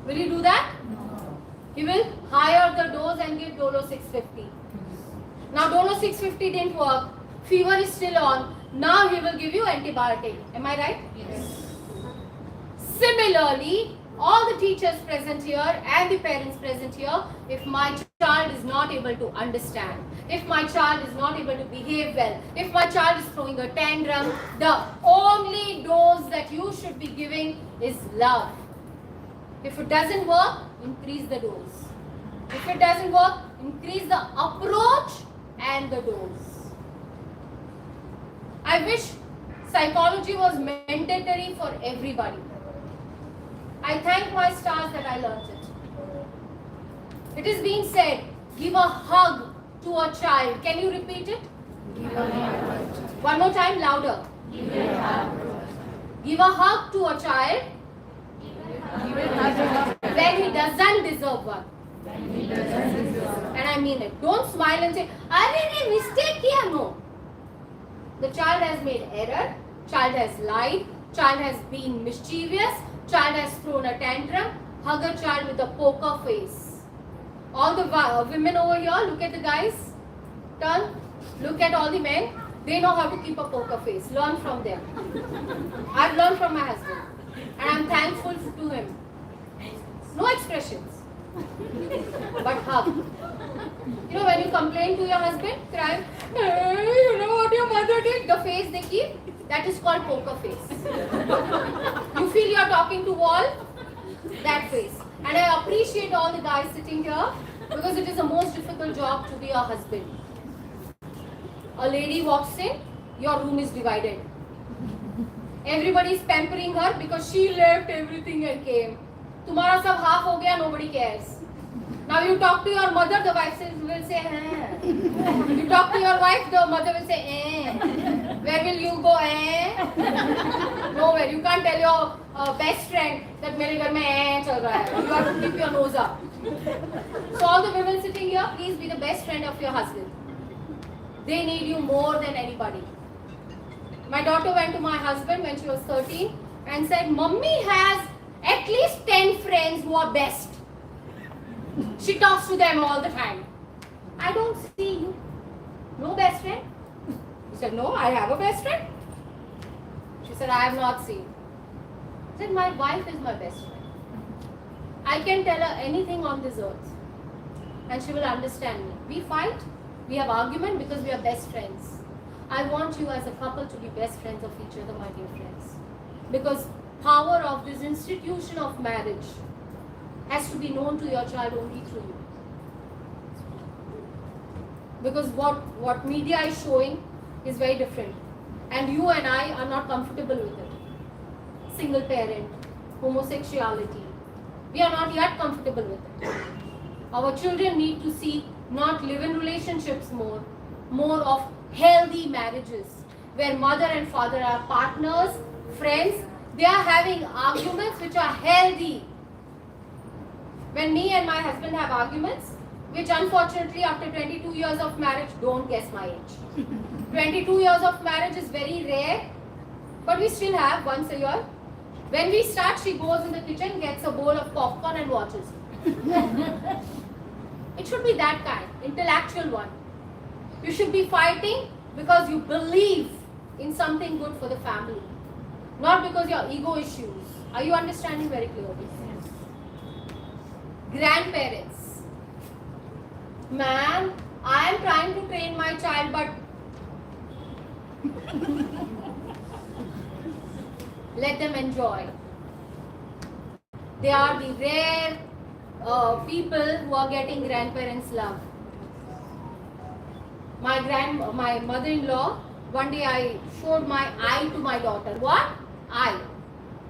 Will you do that? He will hire the dose and give Dolo 650. Now Dolo 650 didn't work. Fever is still on. Now he will give you antibiotic. Am I right? Yes. Similarly, all the teachers present here and the parents present here, if my child is not able to understand, if my child is not able to behave well, if my child is throwing a tantrum, the only dose that you should be giving is love. If it doesn't work, increase the dose. If it doesn't work, increase the approach and the dose. I wish psychology was mandatory for everybody. I thank my stars that I learned it. It is being said, give a hug to a child. Can you repeat it? One more time, louder. Give a hug to a child when he doesn't deserve one. And I mean it. Don't smile and say, "Arey, mistake kiya." No. The child has made error, child has lied, child has been mischievous, child has thrown a tantrum. Hug a child with a poker face. All the women over here, look at the guys. Turn. Look at all the men. They know how to keep a poker face. Learn from them. I've learned from my husband. And I'm thankful to him. No expressions. But hug. You know, when you complain to your husband, crying, "Hey, you know what your mother did?" The face they keep, that is called poker face. You feel you're talking to wall? That face. And I appreciate all the guys sitting here because it is the most difficult job to be a husband. A lady walks in, your room is divided. Everybody is pampering her because she left everything and came. Tumhara sab half ho gaya, nobody cares. Now you talk to your mother, the wife will say, eh. You talk to your wife, the mother will say, eh. Where will you go, eh? Nowhere. You can't tell your best friend that mere ghar mein eh chal raha hai. You have to keep your nose up. So all the women sitting here, please be the best friend of your husband. They need you more than anybody. My daughter went to my husband when she was 13 and said, "Mummy has at least 10 friends who are best. She talks to them all the time. I don't see you. No best friend?" He said, "No, I have a best friend." She said, "I have not seen." I said, "My wife is my best friend. I can tell her anything on this earth and she will understand me. We fight, we have argument because we are best friends. I want you as a couple to be best friends of each other, my dear friends. Because power of this institution of marriage has to be known to your child only through you. Because what media is showing is very different. And you and I are not comfortable with it. Single parent, homosexuality. We are not yet comfortable with it. Our children need to see not live-in relationships more of healthy marriages where mother and father are partners, friends. They are having arguments which are healthy. When me and my husband have arguments, which unfortunately after 22 years of marriage, don't guess my age. 22 years of marriage is very rare, but we still have once a year. When we start, she goes in the kitchen, gets a bowl of popcorn and watches. It should be that kind, intellectual one. You should be fighting because you believe in something good for the family, not because your ego issues. Are you understanding very clearly? Grandparents. Man, I am trying to train my child, but let them enjoy. They are the rare people who are getting grandparents' love. My mother-in-law, one day I showed my eye to my daughter. What? Eye.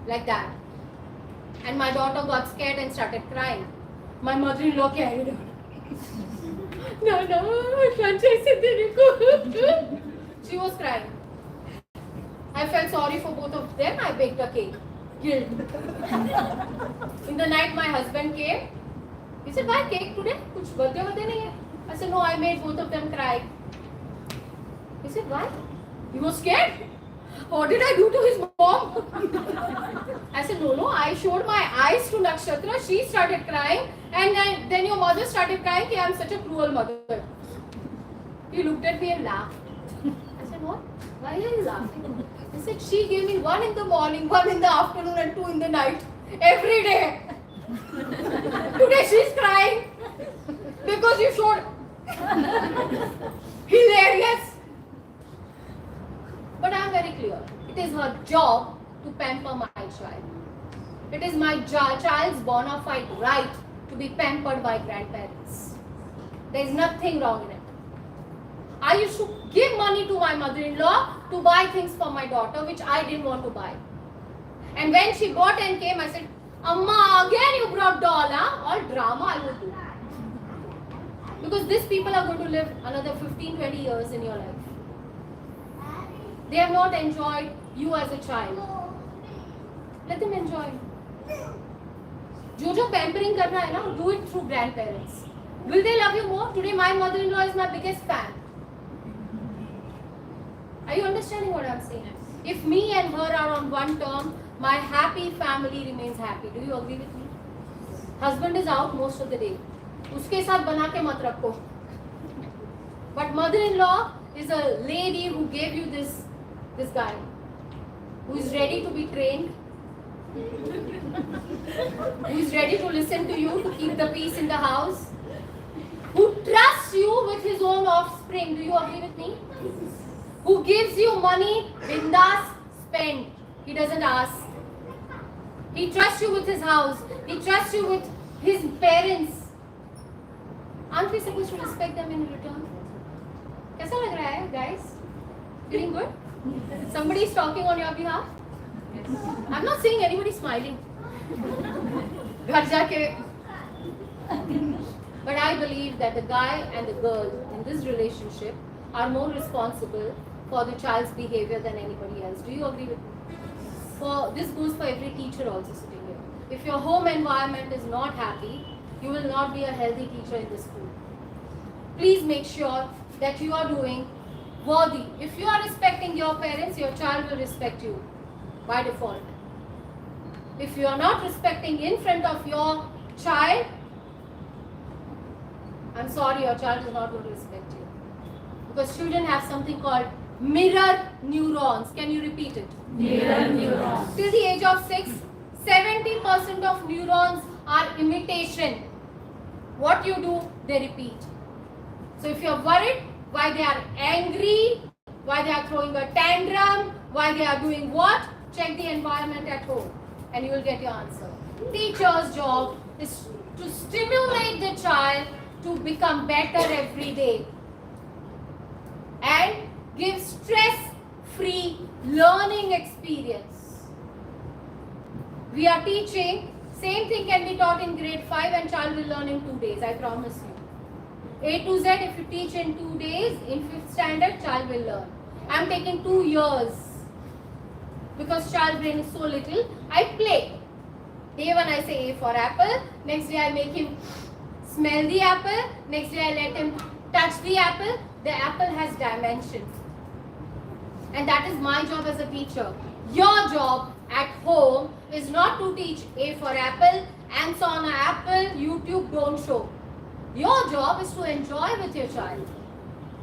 Like that. And my daughter got scared and started crying. My mother-in-law carried her. No, she was crying. I felt sorry for both of them. I baked a cake. Guilt. In the night, my husband came. He said, "Why cake today? Kuch birthday nahi hai?" I said, "No, I made both of them cry." He said, "Why?" He was scared. What did I do to his mom? I said, no, I showed my eyes to Nakshatra. She started crying. And then your mother started crying. Hey, I'm such a cruel mother. He looked at me and laughed. I said, what? Why are you laughing? He said, she gave me 1 in the morning, 1 in the afternoon and 2 in the night. Every day. Today she's crying. Because you showed. Hilarious. But I am very clear. It is her job to pamper my child. It is my child's bona fide right to be pampered by grandparents. There is nothing wrong in it. I used to give money to my mother-in-law to buy things for my daughter which I didn't want to buy. And when she bought and came, I said, Amma, again you brought doll, huh? All drama I would do. Because these people are going to live another 15-20 years in your life. They have not enjoyed you as a child. Let them enjoy. जो pampering करना है ना, do it through grandparents. Will they love you more? Today my mother-in-law is my biggest fan. Are you understanding what I'm saying? If me and her are on one term, my happy family remains happy. Do you agree with me? Husband is out most of the day. उसके साथ बना के मत रखो. But mother-in-law is a lady who gave you this guy, who is ready to be trained, who is ready to listen to you, to keep the peace in the house, who trusts you with his own offspring. Do you agree with me? Who gives you money, bindas, spend. He doesn't ask. He trusts you with his house. He trusts you with his parents. Aren't we supposed to respect them in return? कैसा लग रहा है, guys? Feeling good? Somebody is talking on your behalf? I'm not seeing anybody smiling. घर जाके. But I believe that the guy and the girl in this relationship are more responsible for the child's behavior than anybody else. Do you agree with me? This goes for every teacher also sitting here. If your home environment is not happy, you will not be a healthy teacher in the school. Please make sure that you are doing worthy. If you are respecting your parents, your child will respect you by default. If you are not respecting in front of your child, I'm sorry, your child is not going to respect you. Because children have something called mirror neurons. Can you repeat it? Mirror neurons. Till the age of 6, 70% of neurons are imitation. What you do, they repeat. So if you're worried why they are angry, why they are throwing a tantrum, why they are doing what, check the environment at home and you will get your answer. Teacher's job is to stimulate the child to become better every day and give stress-free learning experience. We are teaching, same thing can be taught in grade 5 and child will learn in 2 days, I promise you. A to Z, if you teach in 2 days, in 5th standard, child will learn. I am taking 2 years. because child brain is so little, I play. Day one I say A for apple, next day I make him smell the apple, next day I let him touch the apple. The apple has dimensions. And that is my job as a teacher. Your job at home is not to teach A for apple, ants on an apple, YouTube don't show. Your job is to enjoy with your child.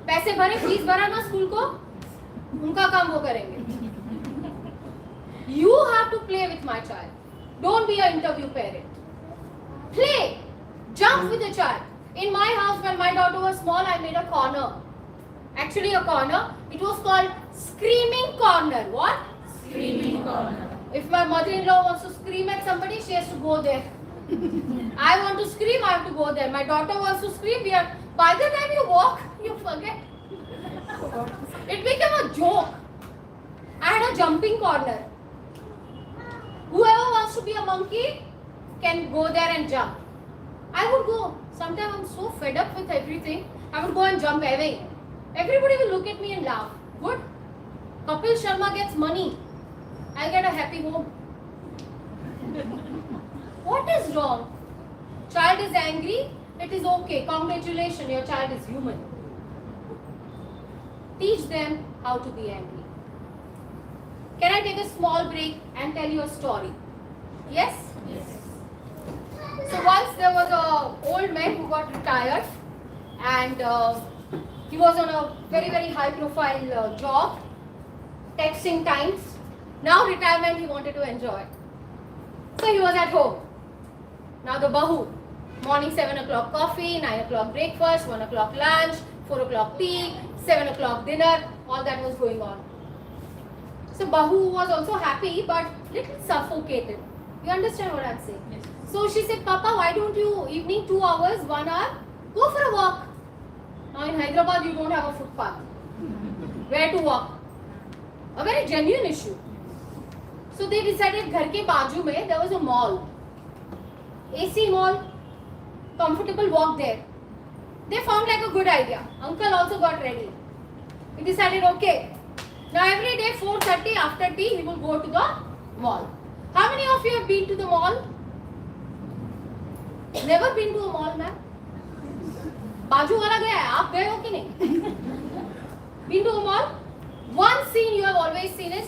पैसे भरे, fees भरा ना school को, उनका काम वो करेंगे. You have to play with my child. Don't be an interview parent. Play. Jump with the child. In my house, when my daughter was small, I made a corner. Actually a corner. It was called screaming corner. What? Screaming corner. If my mother-in-law wants to scream at somebody, she has to go there. I want to scream, I have to go there. My daughter wants to scream, by the time you walk, you forget. It became a joke. I had a jumping corner. Whoever wants to be a monkey can go there and jump. I would go. Sometimes I'm so fed up with everything. I would go and jump away. Everybody will look at me and laugh. Good. Kapil Sharma gets money. I get a happy home. What is wrong? Child is angry. It is okay. Congratulations, your child is human. Teach them how to be angry. Can I take a small break and tell you a story? Yes? Yes. So once there was an old man who got retired and he was on a very, very high profile job, texting times. Now retirement he wanted to enjoy. So he was at home. Now the bahu, morning 7 o'clock coffee, 9 o'clock breakfast, 1 o'clock lunch, 4 o'clock tea, 7 o'clock dinner, all that was going on. So bahu was also happy but little suffocated. You understand what I'm saying? Yes. So she said, Papa, why don't you evening 2 hours, 1 hour, go for a walk. Now in Hyderabad you don't have a footpath. Where to walk? A very genuine issue. So they decided घर के बाजू में there was a mall. AC mall, comfortable walk there. They found like a good idea. Uncle also got ready. He decided, okay, now every day 4:30 after tea he will go to the mall. How many of you have been to the mall? Never been to a mall, ma'am? बाजू वाला गया है, आप गए हो कि नहीं? Been to a mall? One scene you have always seen is,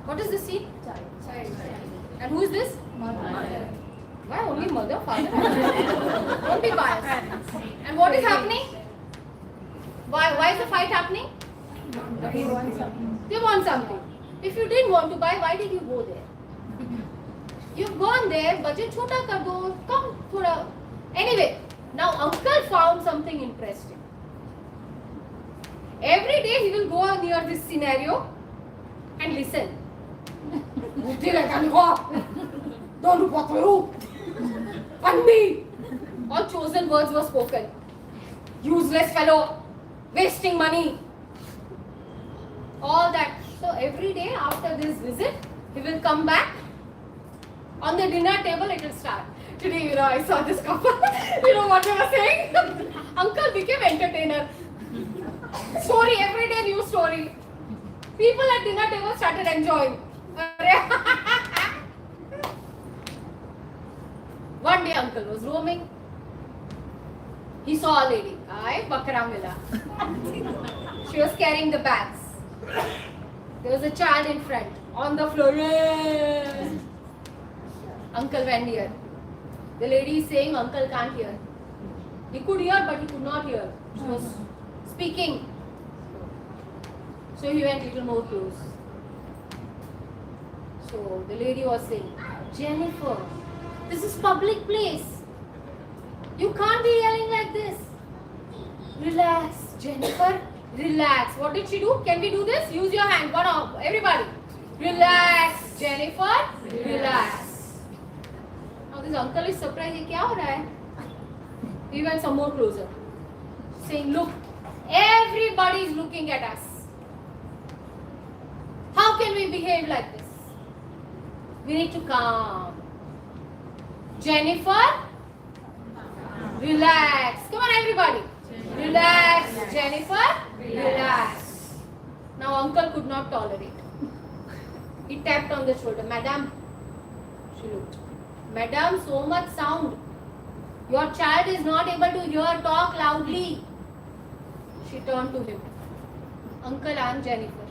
what is this scene? Child. And who is this? Mother. Why only mother, father? Don't be biased. And what is happening? Why is the fight happening? They want something. They want something. If you didn't want to buy, why did you go there? You've gone there, budget chota kar do, come thoda. Anyway, now uncle found something interesting. Every day he will go near this scenario and listen. Don't walk through. And me. All chosen words were spoken. Useless fellow, wasting money. All that. So every day after this visit, he will come back. On the dinner table, it will start. Today, I saw this couple. What they were saying? Uncle became entertainer. Story, every day new story. People at dinner table started enjoying. One day uncle was roaming. He saw a lady. Ay, bakra mila. She was carrying the bags. There was a child in front. On the floor. Uncle went here. The lady is saying uncle can't hear. He could hear but he could not hear. She was speaking. So he went a little more close. So the lady was saying, Jennifer, this is public place. You can't be yelling like this. Relax, Jennifer, relax. What did she do? Can we do this? Use your hand, one arm, everybody. Relax, Jennifer, relax. Now this uncle is surprised. Ye kya ho raha hai? He went some more closer. Saying, look, everybody is looking at us. How can we behave like this? We need to calm. Jennifer, relax. Come on, everybody. Relax, Jennifer, relax. Now uncle could not tolerate. He tapped on the shoulder. Madam, she looked. Madam, so much sound. Your child is not able to hear, talk loudly. She turned to him. Uncle, I am Jennifer.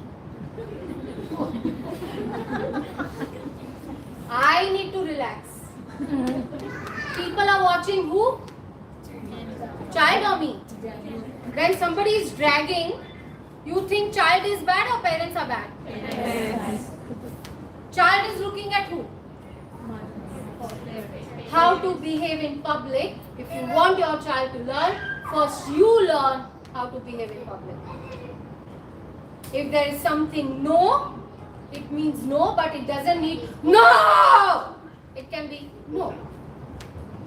I need to relax. People are watching who? Child or me? When somebody is dragging, you think child is bad or parents are bad? Yes. Child is looking at who? How to behave in public. If you want your child to learn, first you learn how to behave in public. If there is something no, it means no, but it doesn't need no. It can be no.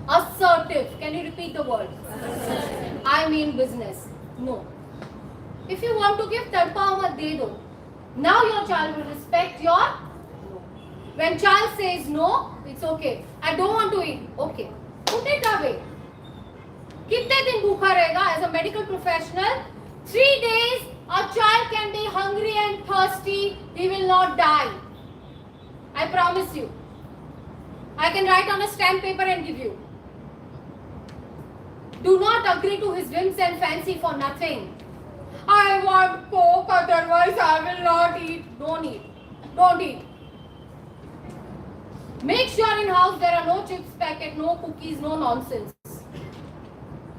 Assertive. Can you repeat the word? Assertive. I mean business. No. If you want to give tadpa mat de do. Now your child will respect your no. When child says no, it's okay. I don't want to eat. Okay. Put it away. कितने दिन भूखा रहेगा? As a medical professional, 3 days a child can be hungry and thirsty. He will not die. I promise you. I can write on a stamp paper and give you. Do not agree to his whims and fancy for nothing. I want Coke, otherwise I will not eat. Don't eat. Don't eat. Make sure in house there are no chips packet, no cookies, no nonsense.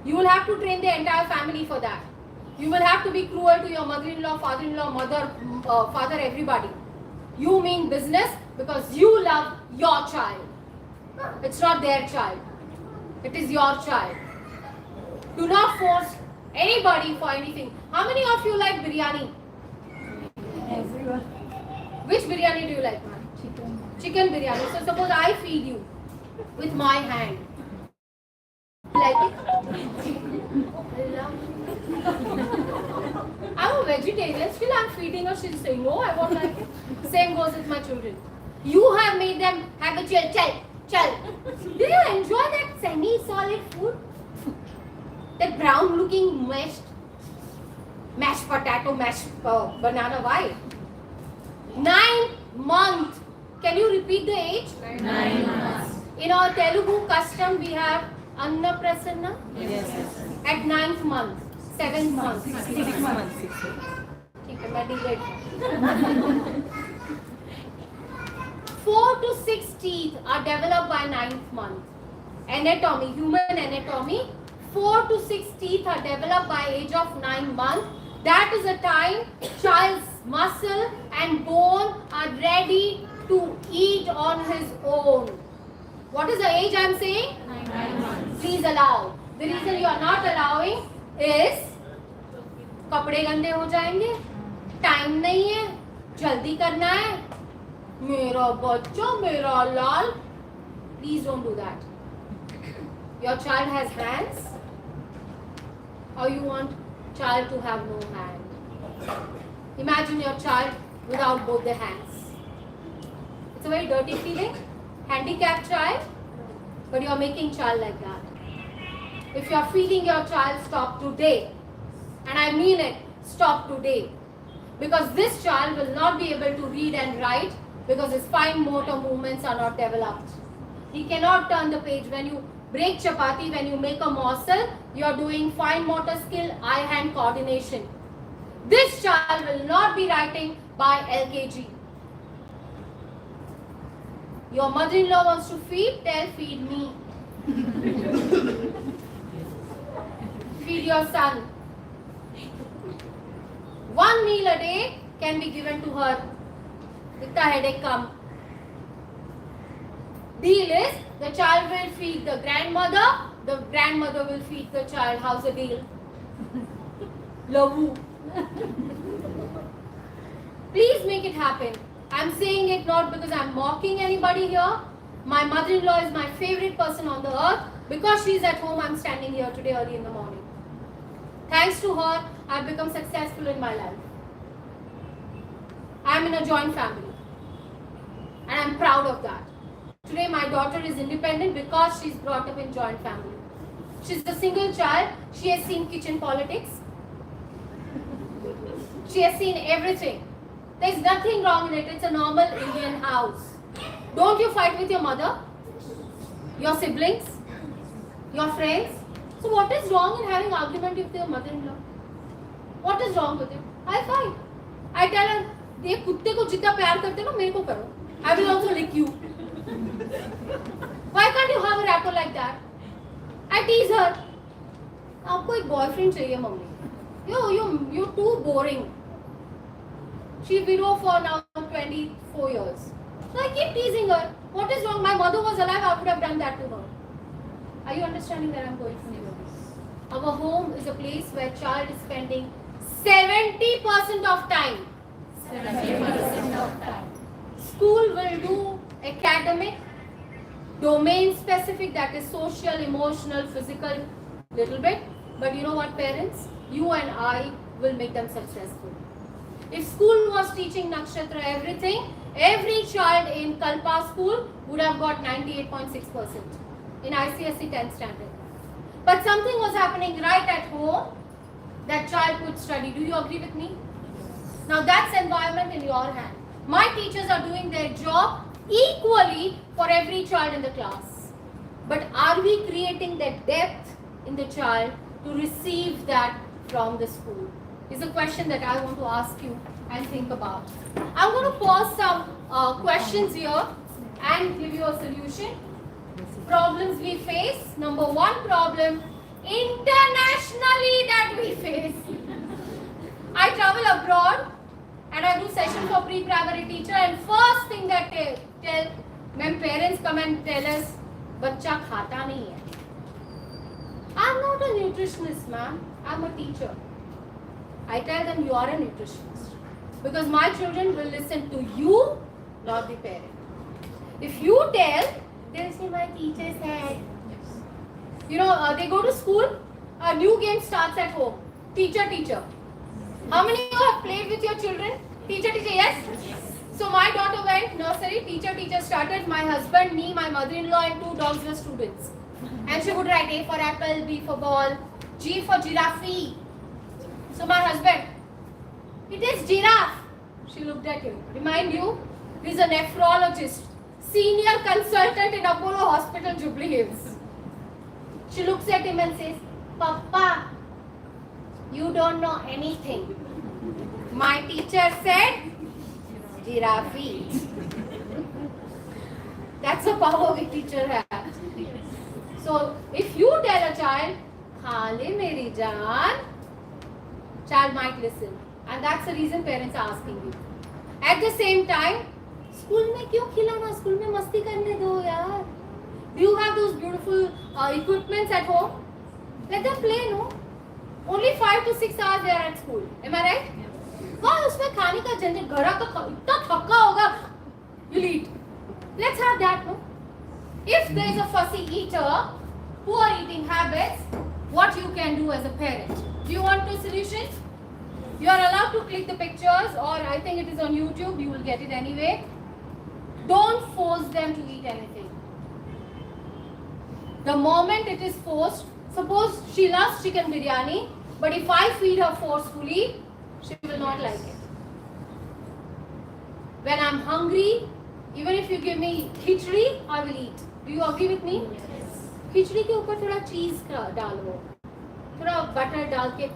You will have to train the entire family for that. You will have to be cruel to your mother-in-law, father-in-law, mother, father, everybody. You mean business because you love your child. It's not their child. It is your child. Do not force anybody for anything. How many of you like biryani? Everyone. Which biryani do you like, ma'am? Chicken biryani. So suppose I feed you with my hand. Like it? I'm a vegetarian. Still I'm feeding her. She'll say no, I won't like it. Same goes with my children. You have made them habitual. Chal. Do you enjoy that semi-solid food? That brown looking mashed potato, mashed banana. Why? 9 months. Can you repeat the age? 9 months. In our Telugu custom, we have Anna Prasanna. Yes. At 9th month, 7th month. 6 months. ठीक है, मैं delete. 4 to 6 teeth are developed by 9th month. Anatomy, human anatomy. 4 to 6 teeth are developed by age of 9 months. That is the time child's muscle and bone are ready to eat on his own. What is the age I am saying? 9 months. Please allow. The reason you are not allowing is कपड़े गंदे हो जाएंगे, time नहीं है, जल्दी करना है, मेरा बच्चा मेरा लाल. Please don't do that. Your child has hands, or you want child to have no hand. Imagine your child without both the hands. It's a very dirty feeling. Handicapped child, but you are making child like that. If you are feeding your child, stop today. And I mean it, stop today. Because this child will not be able to read and write because his fine motor movements are not developed. He cannot turn the page. When you break chapati, when you make a morsel, you are doing fine motor skill, eye-hand coordination. This child will not be writing by LKG. Your mother-in-law wants to feed, tell feed me. Feed your son. 1 meal a day can be given to her. With the headache come. Deal is the child will feed the grandmother will feed the child. How's the deal? Love you. Please make it happen. I'm saying it not because I'm mocking anybody here. My mother-in-law is my favorite person on the earth. Because she's at home, I'm standing here today early in the morning. Thanks to her, I've become successful in my life. I'm in a joint family. And I'm proud of that. Today my daughter is independent because she's brought up in joint family. She's a single child. She has seen kitchen politics. She has seen everything. There's nothing wrong in it. It's a normal Indian house. Don't you fight with your mother, your siblings, your friends? So what is wrong in having argument with your mother-in-law? What is wrong with it? I fight. I tell her, ये कुत्ते को जितना प्यार करते हो ना मेरे को करो. I will also lick you. Why can't you have a rapport like that? I tease her. आपको एक boyfriend चाहिए mummy. You're too boring. She widow for now 24 years. So I keep teasing her. What is wrong? My mother was alive, I would have done that to her. Are you understanding where I'm going from here? Our home is a place where child is spending 70% of time. 70% of time. School will do academic, domain specific, that is social, emotional, physical, little bit. But you know what, parents? You and I will make them successful. If school was teaching Nakshatra everything, every child in Kalpa school would have got 98.6% in ICSE 10th standard. But something was happening right at home that child could study. Do you agree with me? Now that's environment in your hand. My teachers are doing their job equally for every child in the class. But are we creating that depth in the child to receive that from the school? Is a question that I want to ask you and think about. I'm going to pause some questions here and give you a solution. Problems we face. Number one problem internationally that we face. I travel abroad and I do session for pre-primary teacher, and first thing that they tell, when parents come and tell us, बच्चा खाता नहीं है. I'm not a nutritionist, ma'am. I'm a teacher. I tell them you are a nutritionist because my children will listen to you, not the parent. If you tell, they'll say my teacher said. You know, they go to school, a new game starts at home. Teacher, teacher. How many of you have played with your children? Teacher, teacher, yes? So my daughter went nursery, teacher, teacher started. My husband, me, my mother-in-law and two dogs were students. And she would write A for apple, B for ball, G for giraffe. So my husband, it is giraffe. She looked at him. Remind you, he's a nephrologist, senior consultant in Apollo Hospital, Jubilee Hills. She looks at him and says, Papa, you don't know anything. My teacher said, giraffe. That's the power we teacher has. So if you tell a child, Khale meri jaan, child might listen. And that's the reason parents are asking you. At the same time, school में क्यों खिलाना? School में मस्ती करने दो यार. Do you have those beautiful equipments at home? Let them play, no? Only 5 to 6 hours they are at school. Am I right? वाह उसमें खाने का झंझट घर का इतना थका होगा. You'll eat. Let's have that, no? If there is a fussy eater, poor eating habits, what you can do as a parent? Do you want a solution? You are allowed to click the pictures, or I think it is on YouTube, you will get it anyway. Don't force them to eat anything. The moment it is forced, suppose she loves chicken biryani, but if I feed her forcefully, she will not like it. When I'm hungry, even if you give me khichdi, I will eat. Do you agree with me? Yes. खिचड़ी के ऊपर थोड़ा चीज डालो, थोड़ा butter डाल के.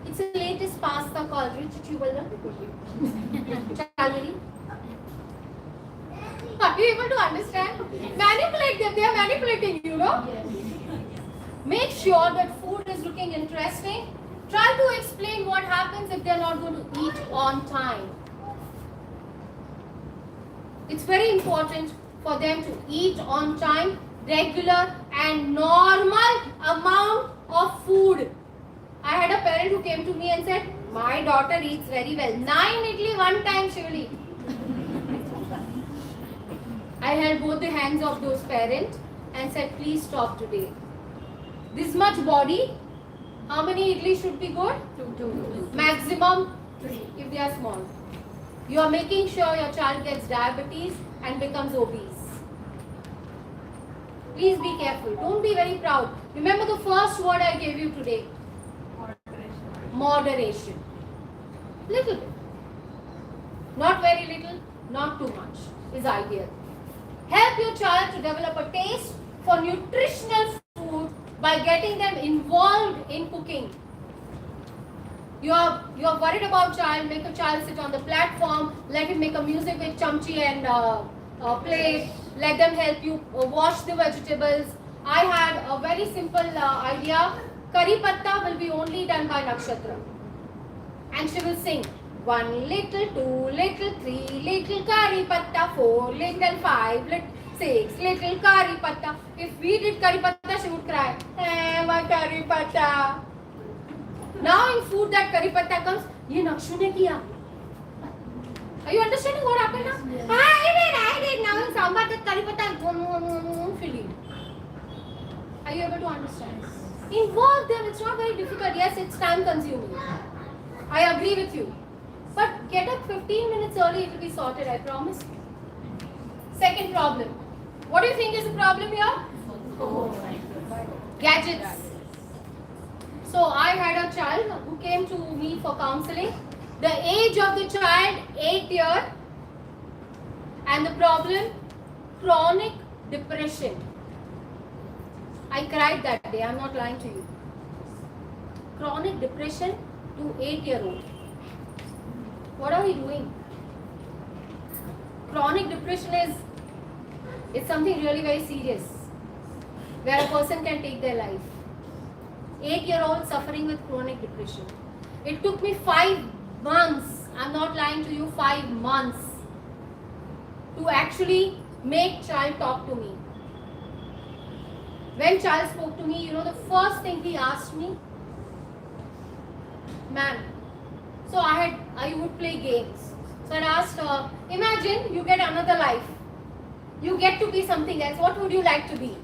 It's the latest pasta called rich tubular. Calorie. Are you able to understand? Manipulate them. They are manipulating you, no? Yes. Make sure that food is looking interesting. Try to explain what happens if they are not going to eat on time. It's very important for them to eat on time, regular and normal amount of food. I had a parent who came to me and said, my daughter eats very well. 9 idli one time she will eat. I held both the hands of those parents and said, please stop today. This much body, how many idli should be good? 2. Maximum 3 if they are small. You are making sure your child gets diabetes and becomes obese. Please be careful. Don't be very proud. Remember the first word I gave you today. moderation. Little bit. Not very little, not too much is ideal. Help your child to develop a taste for nutritional food by getting them involved in cooking. You are worried about child, make a child sit on the platform, let him make a music with chamchi and plate, let them help you wash the vegetables. I had a very simple idea. Curry patta will be only done by Nakshatra. And she will sing 1 little, 2 little, 3 little curry patta, 4 little, 5 little, 6 little curry patta. If we did curry patta, she would cry, hey, my curry patta. Now in food that curry patta comes, ye Nakshu ne kiya. Are you understanding what happened now? Yes. I did. Now in sambar that curry patta filling. Are you able to understand? Involve them. It's not very difficult. Yes, it's time consuming. I agree with you. But get up 15 minutes early, it will be sorted, I promise. Second problem. What do you think is the problem here? Gadgets. So I had a child who came to me for counseling. The age of the child, 8 years. And the problem, chronic depression. I cried that day, I'm not lying to you. Chronic depression to 8-year-old. What are we doing? Chronic depression is something really very serious, where a person can take their life. 8-year-old suffering with chronic depression. It took me 5 months, I'm not lying to you, 5 months to actually make child talk to me. When child spoke to me, the first thing he asked me, ma'am, so I would play games. So I asked her, imagine you get another life. You get to be something else. What would you like to be?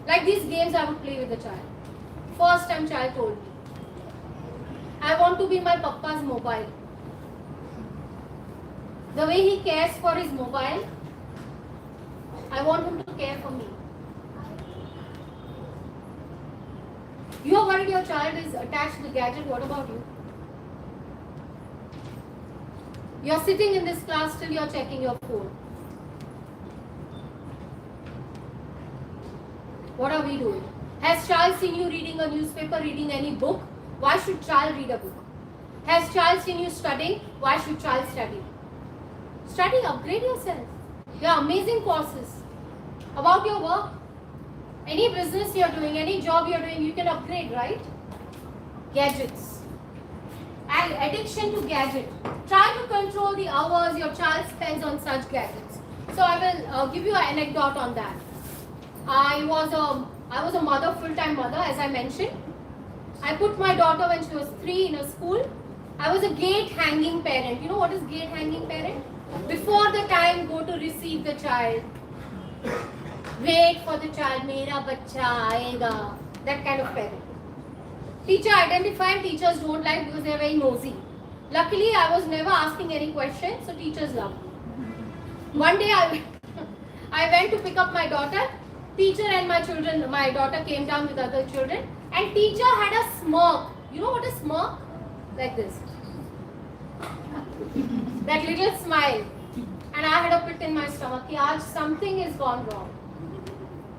Like these games I would play with the child. First time child told me, I want to be my papa's mobile. The way he cares for his mobile, I want him to care for me. You are worried your child is attached to the gadget, what about you? You are sitting in this class till you are checking your phone. What are we doing? Has child seen you reading a newspaper, reading any book? Why should child read a book? Has child seen you studying? Why should child study? Study, upgrade yourself. You have amazing courses about your work. Any business you are doing, any job you are doing, you can upgrade, right? Gadgets. And addiction to gadget. Try to control the hours your child spends on such gadgets. So I will give you an anecdote on that. I was a mother, full-time mother, as I mentioned. I put my daughter when she was 3 in a school. I was a gate-hanging parent. You know what is gate-hanging parent? Before the time, go to receive the child. Wait for the child, mera bachcha aayega. That kind of parent. Teacher identified, teachers don't like because they are very nosy. Luckily, I was never asking any questions, so teachers love me. One day I went to pick up my daughter. Teacher and my daughter came down with other children, and teacher had a smirk. You know what is smirk? Like this. That little smile. And I had a pit in my stomach. Yaar, something has gone wrong.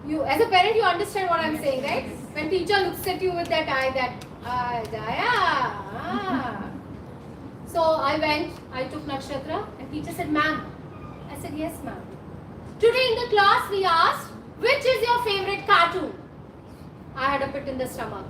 You, as a parent, you understand what I'm saying, right? When teacher looks at you with that eye, So I took Nakshatra, and teacher said, ma'am. I said, yes, ma'am. Today in the class, we asked, which is your favorite cartoon? I had a pit in the stomach.